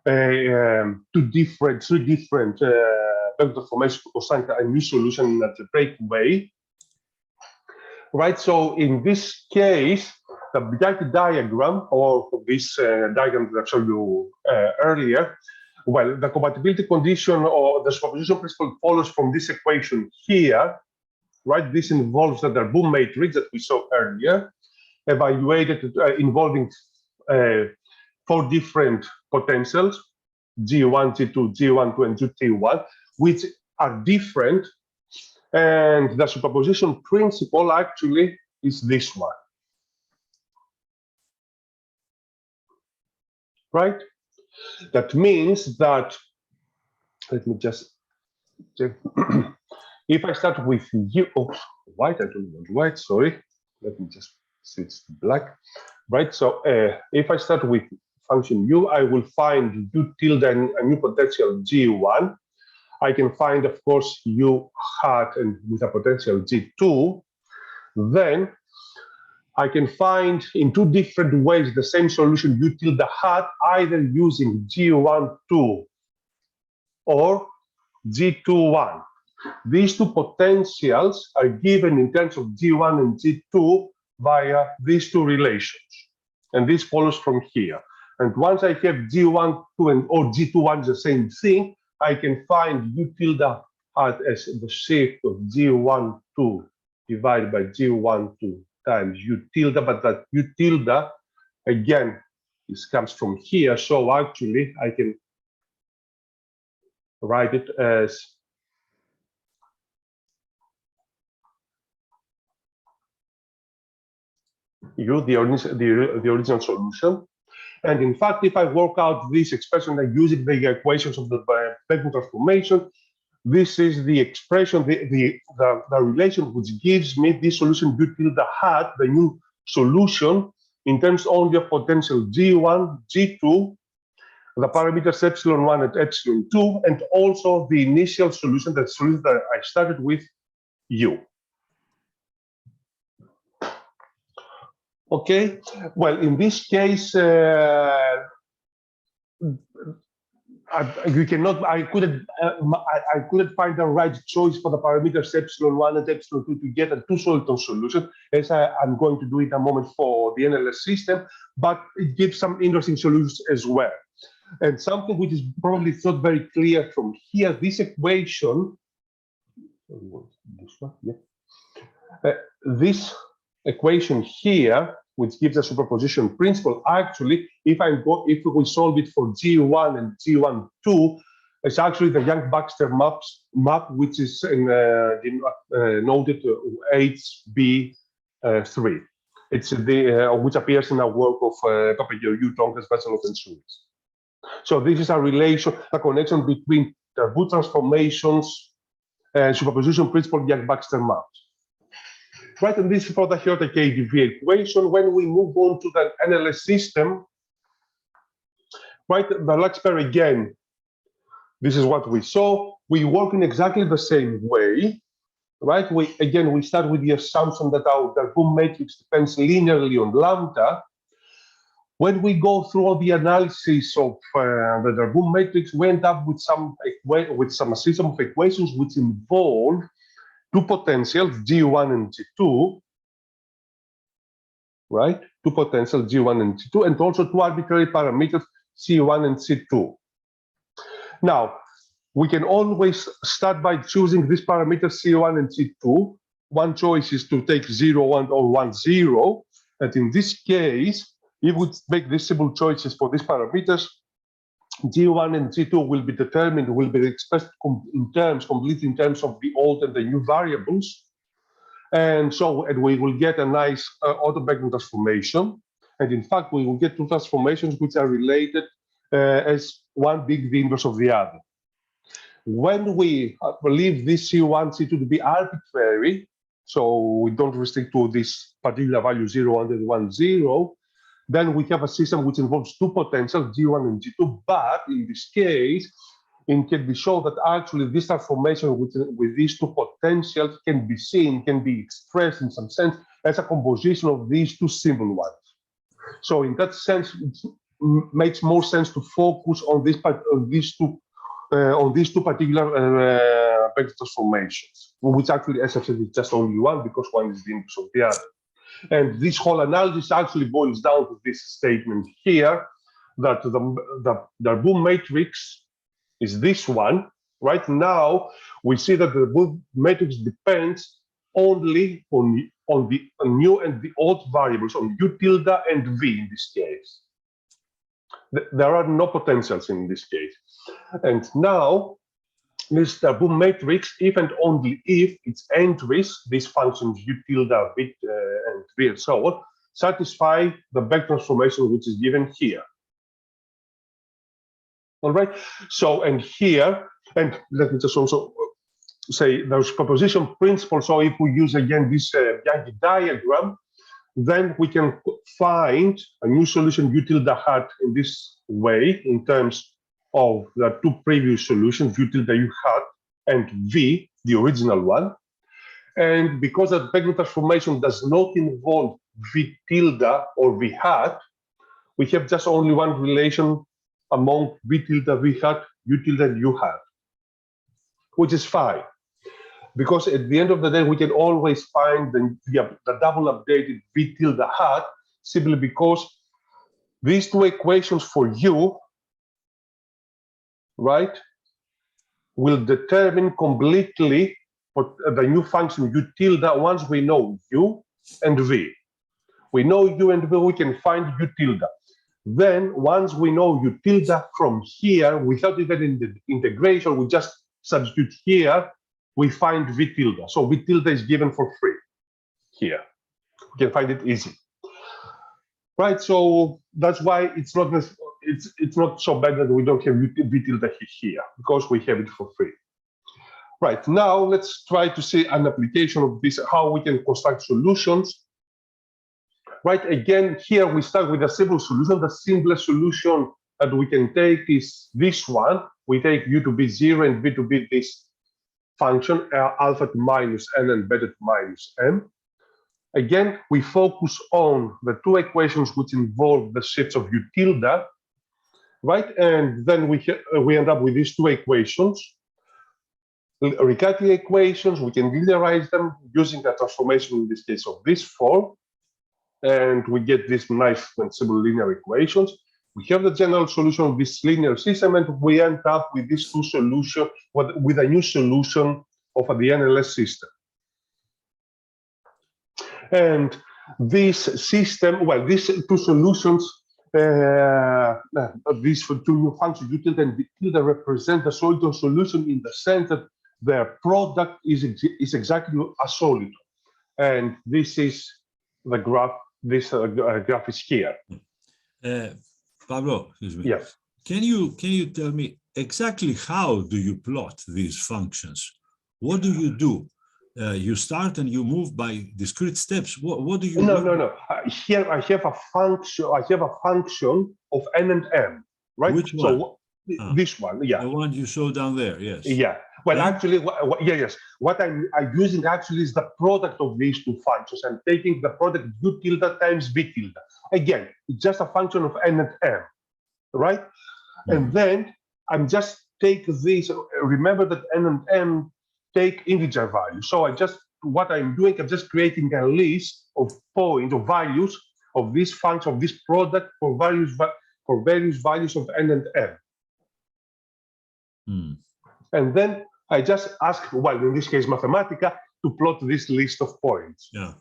three different Bäcklund transformations to construct a new solution in a algebraic way. Right. So in this case, the Bjarke diagram, or this diagram that I showed you earlier, well, the compatibility condition or the superposition principle follows from this equation here, right? This involves the Darboux matrix that we saw earlier, evaluated involving 4 different potentials, G1, G2, G1, and GT1, which are different. And the superposition principle actually is this one, right? That means that, let me just check. If I start with U, oops, white, I don't want white, sorry. Let me just switch to black, right? So if I start with function U, I will find U tilde and a new potential G1. I can find, of course, U hat and with a potential G2. Then I can find in 2 different ways the same solution U tilde hat, either using G12 or G21. These 2 potentials are given in terms of G1 and G2 via these 2 relations. And this follows from here. And once I have G12 or G21 is the same thing, I can find U tilde hat as the shift of G12 divided by G12 times U tilde, but that U tilde, again, this comes from here. So actually, I can write it as U, the original solution. And in fact, if I work out this expression using the equations of the Bäcklund transformation, this is the expression, the relation which gives me this solution U tilde hat, the new solution, in terms only of potential G1, G2, the parameters epsilon1 and epsilon2, and also the initial solution, the solution that I started with, U. Okay, well, in this case, I couldn't find the right choice for the parameters epsilon1 and epsilon2 to get a 2-Soliton solution, as I'm going to do in a moment for the NLS system, but it gives some interesting solutions as well. And something which is probably not very clear from here, this equation, this equation here, which gives a superposition principle, actually, if we solve it for G1 and G12, it's actually the Young-Baxter map, which is noted HB3. It's which appears in a work of Papageorgiou, Tonkas, Vesselov, and Sulis. So this is a relation, a connection between Darboux transformations and superposition principle Young-Baxter maps. Right, and this is for the Hirota KDV equation. When we move on to the NLS system, right, the Large-Pair again, this is what we saw. We work in exactly the same way, right? We start with the assumption that our Darboux matrix depends linearly on lambda. When we go through all the analysis of the Darboux matrix, we end up with some system of equations which involve 2 potentials, G1 and G2, right? 2 potentials, G1 and G2, and also 2 arbitrary parameters, C1 and C2. Now, we can always start by choosing these parameters, C1 and C2. One choice is to take 0, 1, or 1, 0. And in this case, if we make these simple choices for these parameters, G1 and G2 will be expressed completely in terms of the old and the new variables. And we will get a nice auto-Bäcklund transformation. And in fact, we will get 2 transformations which are related as one being the inverse of the other. When we believe this C1, C2 to be arbitrary, so we don't restrict to this particular value 0, 1, and 1, 0, then we have a system which involves 2 potentials, G1 and G2, but in this case, it can be shown that actually this transformation with these two potentials can be seen, can be expressed in some sense as a composition of these two simple ones. So in that sense, it makes more sense to focus on these two particular vector transformations, which actually, as I said, is just only one because one is the inverse of the other. And this whole analysis actually boils down to this statement here, that the Darboux matrix is this one. Right now, we see that the Darboux matrix depends only on the new and the odd variables, on U tilde and V in this case. There are no potentials in this case. And now, this Darboux matrix, if and only if its entries, these functions U tilde, V, and V, and so on, satisfy the vector transformation which is given here. All right. So, and here, and let me just also say there's superposition principle. So, if we use again this Bianchi diagram, then we can find a new solution U tilde hat in this way in terms of the two previous solutions, U tilde U hat and V, the original one. And because that vector transformation does not involve V tilde or V hat, we have just only one relation among V tilde, V hat, U tilde, and U hat, which is fine. Because at the end of the day, we can always find the double updated V tilde hat simply because these two equations for U, right, will determine completely what the new function U tilde once we know U and V. We know U and V, we can find U tilde. Then once we know U tilde from here, without even in the integration, we just substitute here, we find V tilde. So V tilde is given for free here. We can find it easy. Right, so that's why it's not so bad that we don't have V tilde here, because we have it for free. Right, now let's try to see an application of this, how we can construct solutions. Right, again, here we start with a simple solution. The simplest solution that we can take is this one. We take U to be 0 and V to be this function, alpha to minus n and beta to minus m. Again, we focus on the two equations which involve the shifts of U tilde, right? And then we end up with these two equations. Riccati equations, we can linearize them using the transformation, in this case, of this form. And we get these nice and simple linear equations. We have the general solution of this linear system, and we end up with these two solutions, with a new solution of the NLS system. And this system, well, these two solutions, these two new functions, U tilde and V tilde, represent the soliton solution in the sense that their product is exactly a soliton. And this is the graph. This graph is here. Pablo, excuse me. Yes. Can you tell me exactly how do you plot these functions? What do you do? You start and you move by discrete steps. What do you do? No. Here I have a function. I have a function of n and m. Right. Which one? So this one. Yeah. The one you show down there. Yes. Yeah. Well, Yeah. actually, yes. What I'm using actually is the product of these two functions. I'm taking the product U tilde times V tilde. Again, it's just a function of n and m, right? And then I'm just take this. Remember that n and m take integer values. So what I'm doing, I'm just creating a list of points or values of this function, of this product for various values of n and m. And then I just ask, well, in this case, Mathematica, to plot this list of points. Yeah.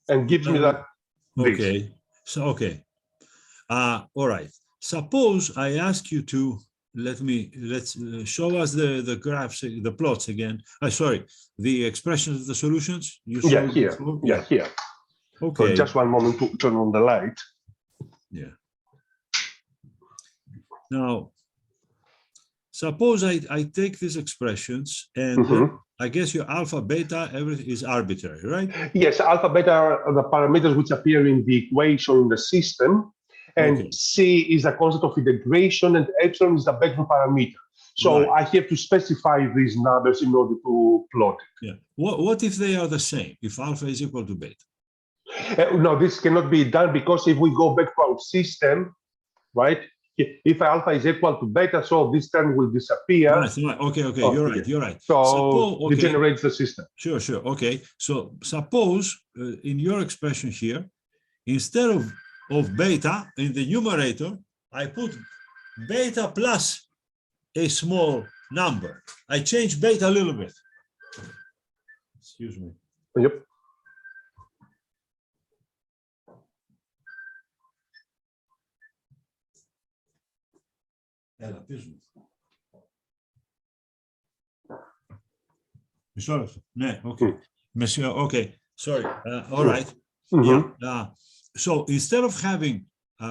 And gives me that. Okay. So, okay. All right. Suppose I ask you to let's show us the graphs, the plots again. Sorry, the expressions of the solutions. You Yeah, here. before? Yeah, here. Okay. So just one moment to turn on the light. Yeah. Now, suppose I take these expressions and I guess your alpha, beta, everything is arbitrary, right? Yes, alpha, beta are the parameters which appear in the equation in the system. and Okay. C is a constant of integration, and epsilon is the Bäcklund parameter. So Right. I have to specify these numbers in order to plot it. Yeah. What if they are the same? If alpha is equal to beta? No, this cannot be done because if we go back to our system, right? If alpha is equal to beta, so this term will disappear. Right. Okay. Oh, You're yeah. right. You're right. So Okay. degenerates the system. Sure. Okay. So suppose in your expression here, instead of beta in the numerator, I put beta plus a small number. I change beta a little bit. Excuse me. Yep. Έλα, πες μου. Μισό λεπτό. Ναι, okay. Sorry. All right. Yeah. So instead of having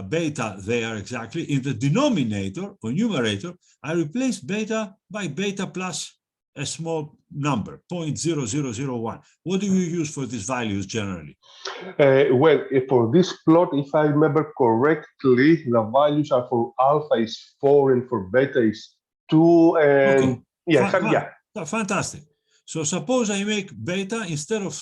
beta there exactly, in the denominator or numerator, I replace beta by beta plus a small number, 0.0001. What do you use for these values generally? Well, for this plot, if I remember correctly, the values are for alpha is 4 and for beta is 2. And yeah. Fantastic. So suppose I make beta instead of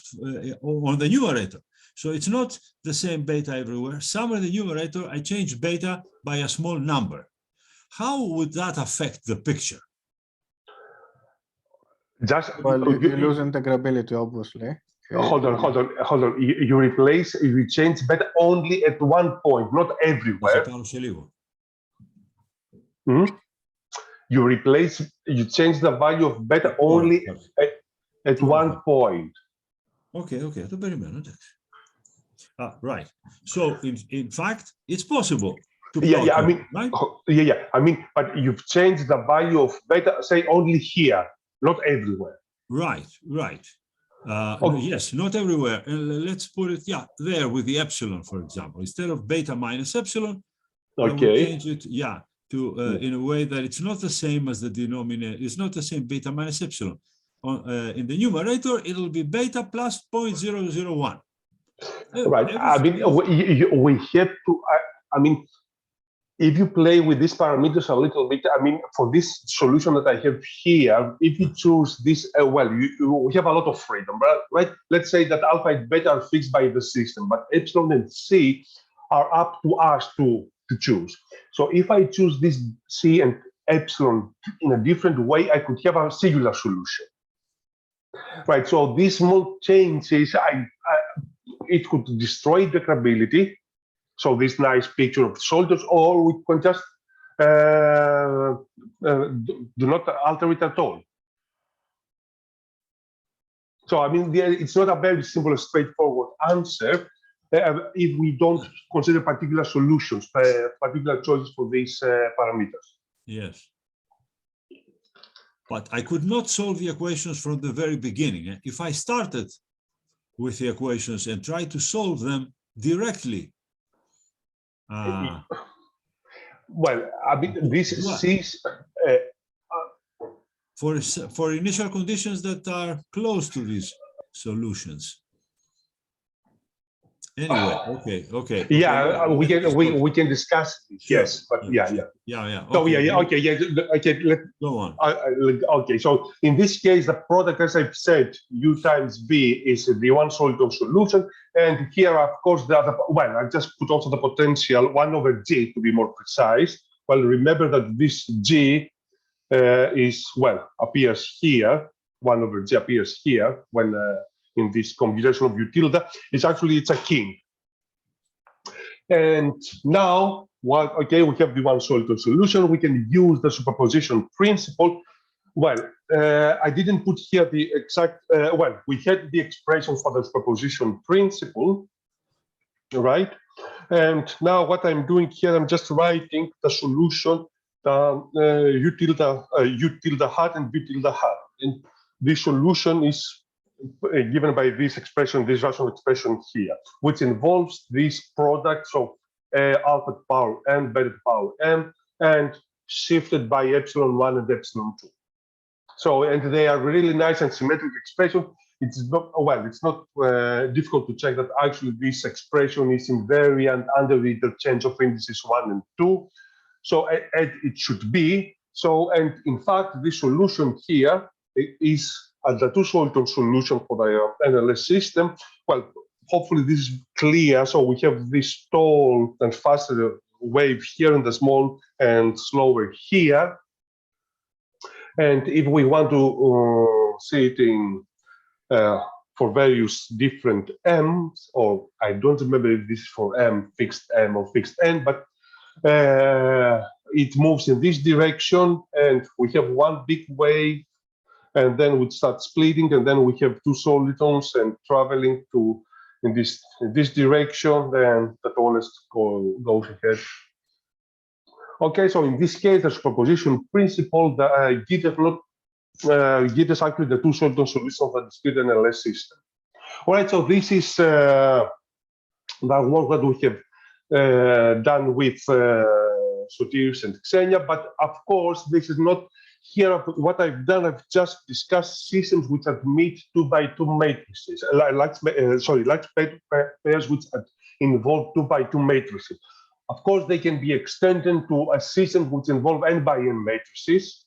on the numerator. So it's not the same beta everywhere. Somewhere in the numerator, I change beta by a small number. How would that affect the picture? Well, you lose integrability, obviously. Hold on. You change beta only at one point, not everywhere. You change the value of beta only at one point. Okay, το περιμένω. Right. So in fact, it's possible to plot right? I mean, but you've changed the value of beta, say only here, not everywhere. Right. Yes, not everywhere. Let's put it, there with the epsilon, for example. Instead of beta minus epsilon, I will change it, to in a way that it's not the same as the denominator. It's not the same beta minus epsilon. In the numerator, it'll be beta plus 0.001. Right. I mean, we have to. I mean, if you play with these parameters a little bit, I mean, for this solution that I have here, if you choose this, we have a lot of freedom, right? Let's say that alpha and beta are fixed by the system, but epsilon and C are up to us to choose. So if I choose this C and epsilon in a different way, I could have a singular solution, right? So these small changes, it could destroy integrability. So this nice picture of soldiers, or we can just do not alter it at all. So I mean, it's not a very simple, straightforward answer if we don't consider particular solutions, particular choices for these parameters. Yes. But I could not solve the equations from the very beginning. If I started with the equations and tried to solve them directly, well, I mean, this is for initial conditions that are close to these solutions. Anyway, okay. Yeah, we can discuss this. Sure. Yes, but yeah. Okay. So okay. Go on. Okay, so in this case, the product, as I've said, U times B is the one Solton solution, and here, of course, the other. Well, I just put also the potential 1 over G to be more precise. Well, remember that this G appears here. 1 over G appears here when. In this computation of U tilde, it's a king. And now, we have the one Solton solution. We can use the superposition principle. Well, I didn't put here the exact, we had the expression for the superposition principle, right? And now what I'm doing here, I'm just writing the solution, U tilde hat and B tilde hat. And this solution is given by this expression, this rational expression here, which involves this product of alpha to power n, beta to power m, and shifted by epsilon 1 and epsilon 2. So, and they are really nice and symmetric expression. it's not, well, it's not difficult to check that actually this expression is invariant under the interchange of indices 1 and 2. So it should be. So, and in fact, the solution here is the two-Solton solution for the NLS system. Well, hopefully this is clear. So we have this tall and faster wave here and the small and slower here. And if we want to see it in for various different m's, or I don't remember if this is for m or fixed n, but it moves in this direction, and we have one big wave, and then we start splitting, and then we have two solitons and traveling to in this direction. Then the tallest goes ahead. Okay, so in this case, the superposition principle gives us actually the two Solton solutions of the discrete NLS system. All right, so this is the work that we have done with Sotiris and Xenia, but of course, this is not here. What I've done, I've just discussed systems which admit 2x2 matrices, large pairs which involve 2x2 matrices. Of course, they can be extended to a system which involve n by n matrices,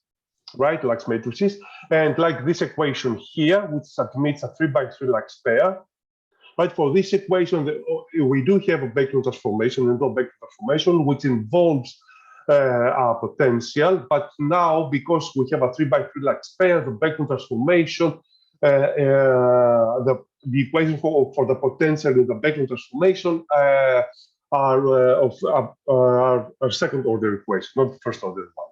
right, Lax matrices, and like this equation here, which admits a 3x3 Lax pair. Right, for this equation, we do have a Bäcklund transformation, and no Bäcklund transformation, which involves our potential. But now, because we have a 3x3 Lax pair, the Bäcklund transformation, the equation for the potential in the Bäcklund transformation are second order equation, not first order one.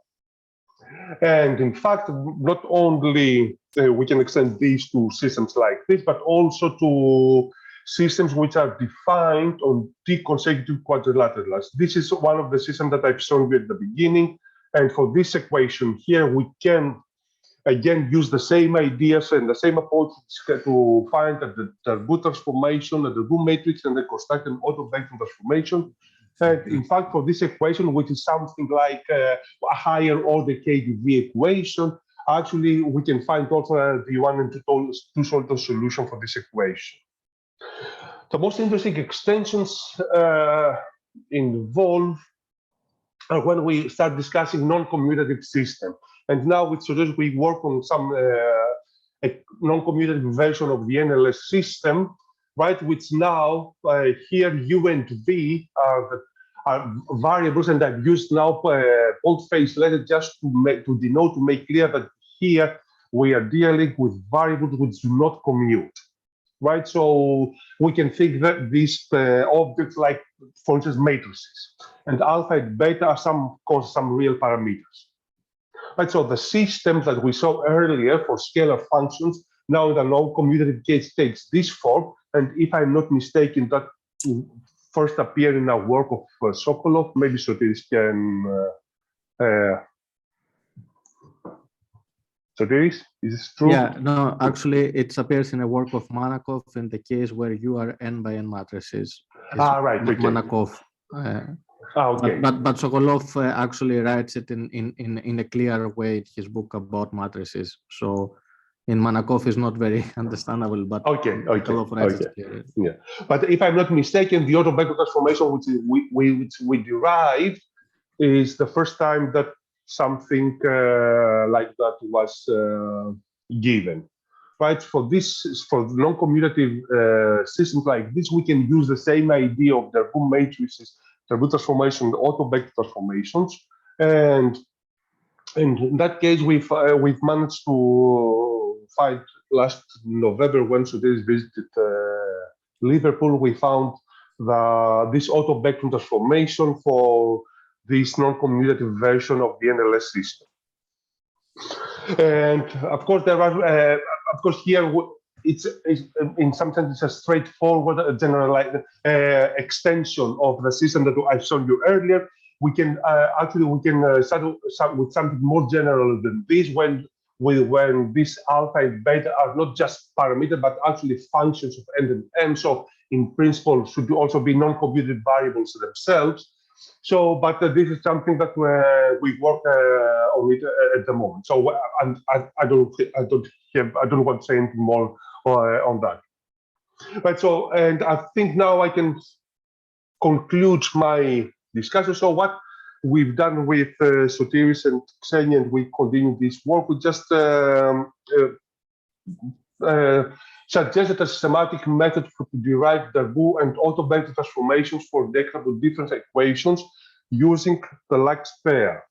And in fact, not only we can extend these to systems like this, but also to systems which are defined on T consecutive quadrilaterals. This is one of the systems that I've shown you at the beginning. And for this equation here, we can again use the same ideas and the same approach to find the Darboux transformation, the Darboux matrix, and then construct an auto-Bäcklund transformation. And in fact, for this equation, which is something like a higher order KdV equation, actually we can find also the 1 and 2 Solton solution for this equation. The most interesting extensions involve when we start discussing non-commutative system. And now with Sotiris, we work on some non-commutative version of the NLS system, right? Which now here U and V are variables, and I've used now boldface letter just to denote, to make clear that here we are dealing with variables which do not commute, right? So we can think that these objects, like for instance matrices, and alpha and beta are some real parameters. Right, so the system that we saw earlier for scalar functions now in the non-commutative case takes this form, and if I'm not mistaken, that first appeared in a work of Sokolov. Maybe Sotiris can. Sotiris, is this true? Yeah, no, actually, it appears in a work of Manakov in the case where you are n by n matrices. Right. Okay. Manakov. Okay. But Sokolov actually writes it in a clear way in his book about matrices. So in Manakov is not very understandable, but Sokolov writes it clearly. Yeah. But if I'm not mistaken, the auto-Bäcklund transformation which we derived is the first time that something like that was given. Right? For non-commutative systems like this, we can use the same idea of Darboux matrices, Darboux transformation, auto-Bäcklund transformations, and in that case, we've managed to find last November when Sotiris visited Liverpool. We found this auto-Bäcklund transformation for this non-commutative version of the NLS system. And of course, there are here it's in some sense it's a straightforward generalized extension of the system that I've shown you earlier. We can start with something more general than this when these alpha and beta are not just parameters but actually functions of n and m. So in principle should also be non-commutative variables themselves. So, but this is something that we work on it at the moment. So I don't want to say anything more on that. Right, so, and I think now I can conclude my discussion. So what we've done with Sotiris and Xenia, and we continue this work, we just suggested a systematic method to derive Darboux and automated transformations for declarable difference equations using the Lax pair.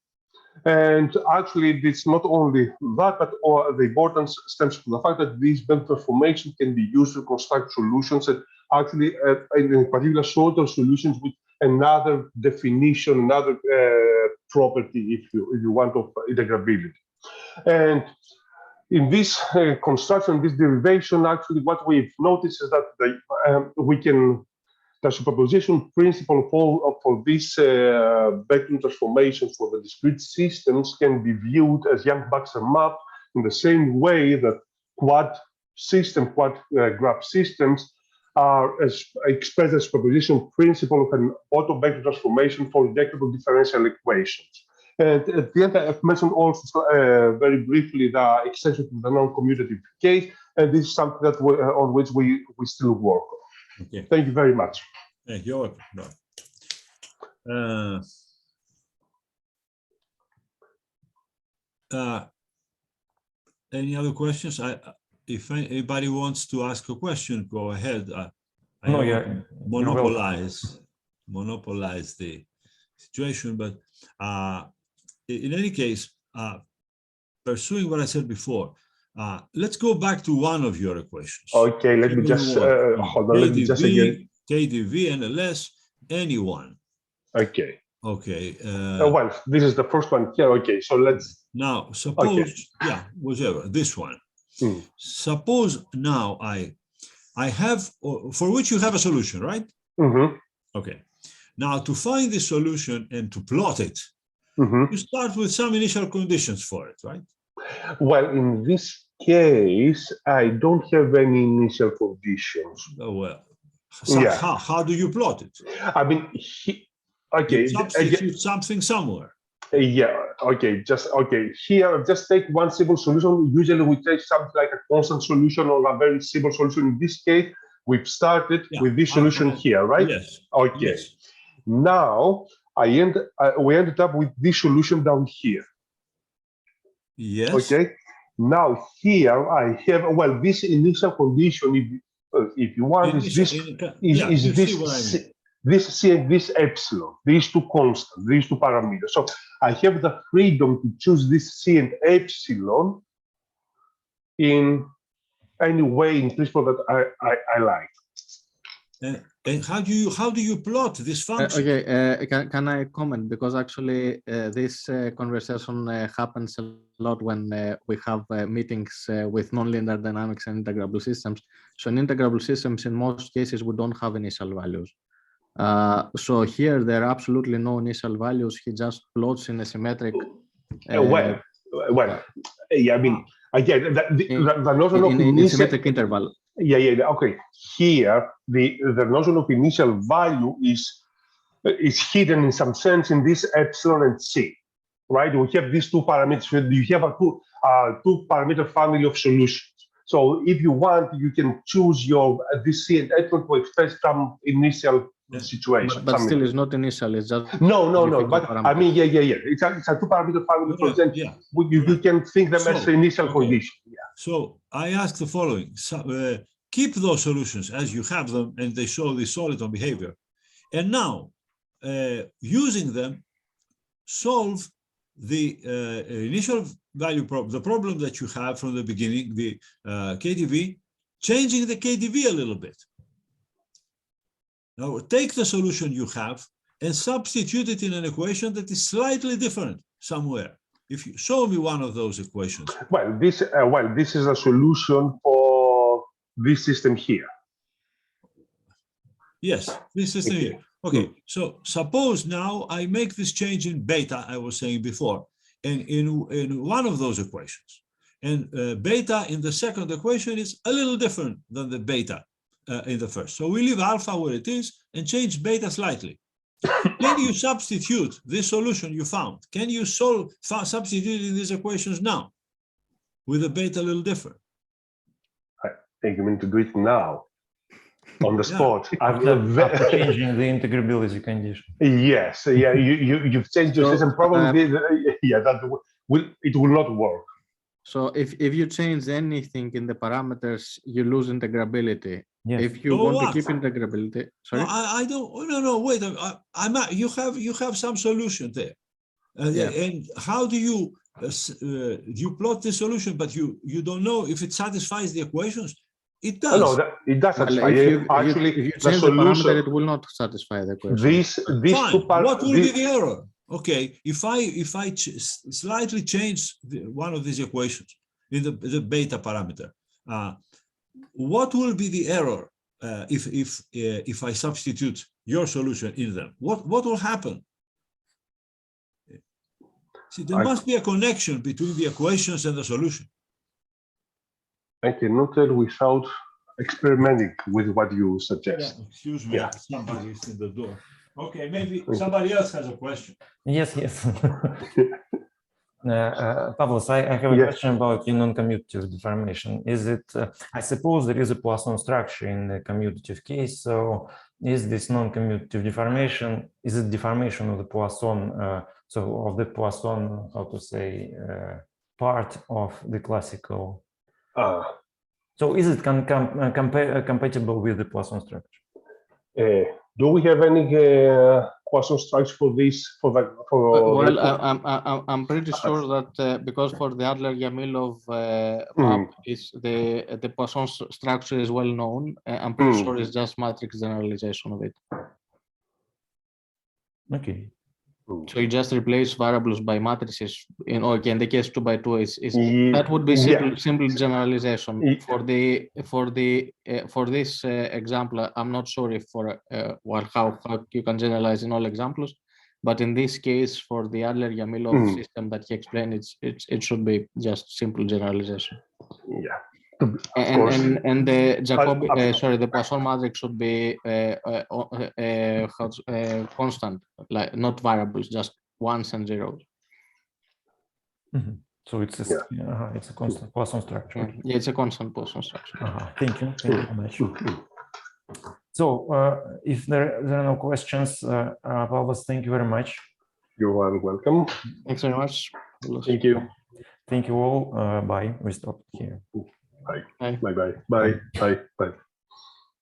And actually, it's not only that, but the importance stems from the fact that these belt transformations can be used to construct solutions, and actually, in particular, shorter solutions with another definition, another property, if you want, of integrability. And in this construction, this derivation, actually, what we've noticed is that the superposition principle for this Bäcklund transformation for the discrete systems can be viewed as Yang-Baxter map in the same way that quad graph systems are expressed as superposition principle of an auto-Bäcklund transformation for declarable differential equations. And at the end, I've mentioned also very briefly the extension to the non-commutative case, and this is something that on which we still work on. Okay. Thank you very much. Thank you. Any other questions? If anybody wants to ask a question, go ahead. Monopolize the situation, but in any case, pursuing what I said before, let's go back to one of your equations. Okay, let me just hold on. Let me just again. KdV, NLS, any one. Okay. Okay. Well, this is the first one here. Okay, so let's. Now, suppose, yeah, whatever, this one. Suppose now I have, for which you have a solution, right? Mm-hmm. Okay. Now, to find the solution and to plot it, you start with some initial conditions for it, right? Well, in this case, I don't have any initial conditions. Oh, well. So yeah. How do you plot it? I mean, okay. You substitute something somewhere. Yeah, okay, here, just take one simple solution. Usually we take something like a constant solution or a very simple solution. In this case, we've started with this solution here, right? Yes. Okay. Yes. Now, we ended up with this solution down here. Yes. Okay. Now, here I have, well, this initial condition, if you want, is this C and this epsilon, these two constants, these two parameters. So I have the freedom to choose this C and epsilon in any way, in principle, that I like. And how do you plot this function? Okay, can I comment? Because actually this conversation happens a lot when we have meetings with nonlinear dynamics and integrable systems. So in integrable systems, in most cases, we don't have initial values. So here there are absolutely no initial values. He just plots in a symmetric. Yeah, I mean, again, the notion of in symmetric interval. Yeah. Okay. Here, the notion of initial value is hidden in some sense in this epsilon and C, right? We have these two parameters. You have a two parameter family of solutions. So if you want, you can choose this C and epsilon to express some initial situation. But still, it's not initial. It's just no. But I mean, yeah. It's a two parameter family. For example, you can think them as initial condition. Yeah. So I ask the following: keep those solutions as you have them, and they show the soliton behavior. And now, using them, solve the initial value problem, the problem that you have from the beginning, the KdV, changing the KdV a little bit. Now, take the solution you have and substitute it in an equation that is slightly different somewhere. If you show me one of those equations. Well, this is a solution for this system here. Yes, this system here. Okay, so suppose now I make this change in beta I was saying before, and in one of those equations. And beta in the second equation is a little different than the beta in the first. So we leave alpha where it is and change beta slightly. Can you substitute this solution you found? Can you substitute in these equations now with the beta a little different? And you mean to do it now, on the Yeah. spot? After changing the integrability condition. Yes, yeah, you've changed your So, system. Probably, yeah, it will not work. So if you change anything in the parameters, you lose integrability. Yes. If you So want to what? keep integrability, sorry. No, I don't. No. Wait. You have some solution there. Yeah. And how do you plot the solution, but you don't know if it satisfies the equations? It does. No, it does Well, satisfy. Actually, if you the change the parameter, solution, it will not satisfy the question. these Fine. two parts. What will be the error? Okay, if I slightly change one of these equations in the beta parameter, what will be the error if I substitute your solution in them? What will happen? See, there must be a connection between the equations and the solution. I cannot tell without experimenting with what you suggest. Yeah, excuse me, Yeah. somebody is in the door. Okay, maybe somebody else has a question. Yes. Pavlos, I have a Yes. question about non-commutative deformation. Is it, I suppose there is a Poisson structure in the commutative case. So is this non-commutative deformation, is it deformation of the Poisson, so of the Poisson, how to say, part of the classical? So is it compatible with the Poisson structure? Do we have any Poisson structure for this? Well, I'm pretty sure that because for the Adler-Yamilov map, is the Poisson structure is well known. I'm pretty sure it's just matrix generalization of it. Okay. So you just replace variables by matrices. In the case 2 by 2 is that would be simple generalization. For this example, I'm not sure if how you can generalize in all examples, but in this case for the Adler-Yamilov system that he explained, it should be just simple generalization. Yeah. And the Jacobi, the Poisson matrix should be constant, like not variables, just ones and zeros. So it's a constant Poisson structure. Yeah, it's a constant Poisson structure. Thank you very much. So if there are no questions, Pavlos, thank you very much. You are welcome. Thanks very much. Thank you. Thank you all. Bye. We stop here. Bye. Bye. Bye. Bye. Bye.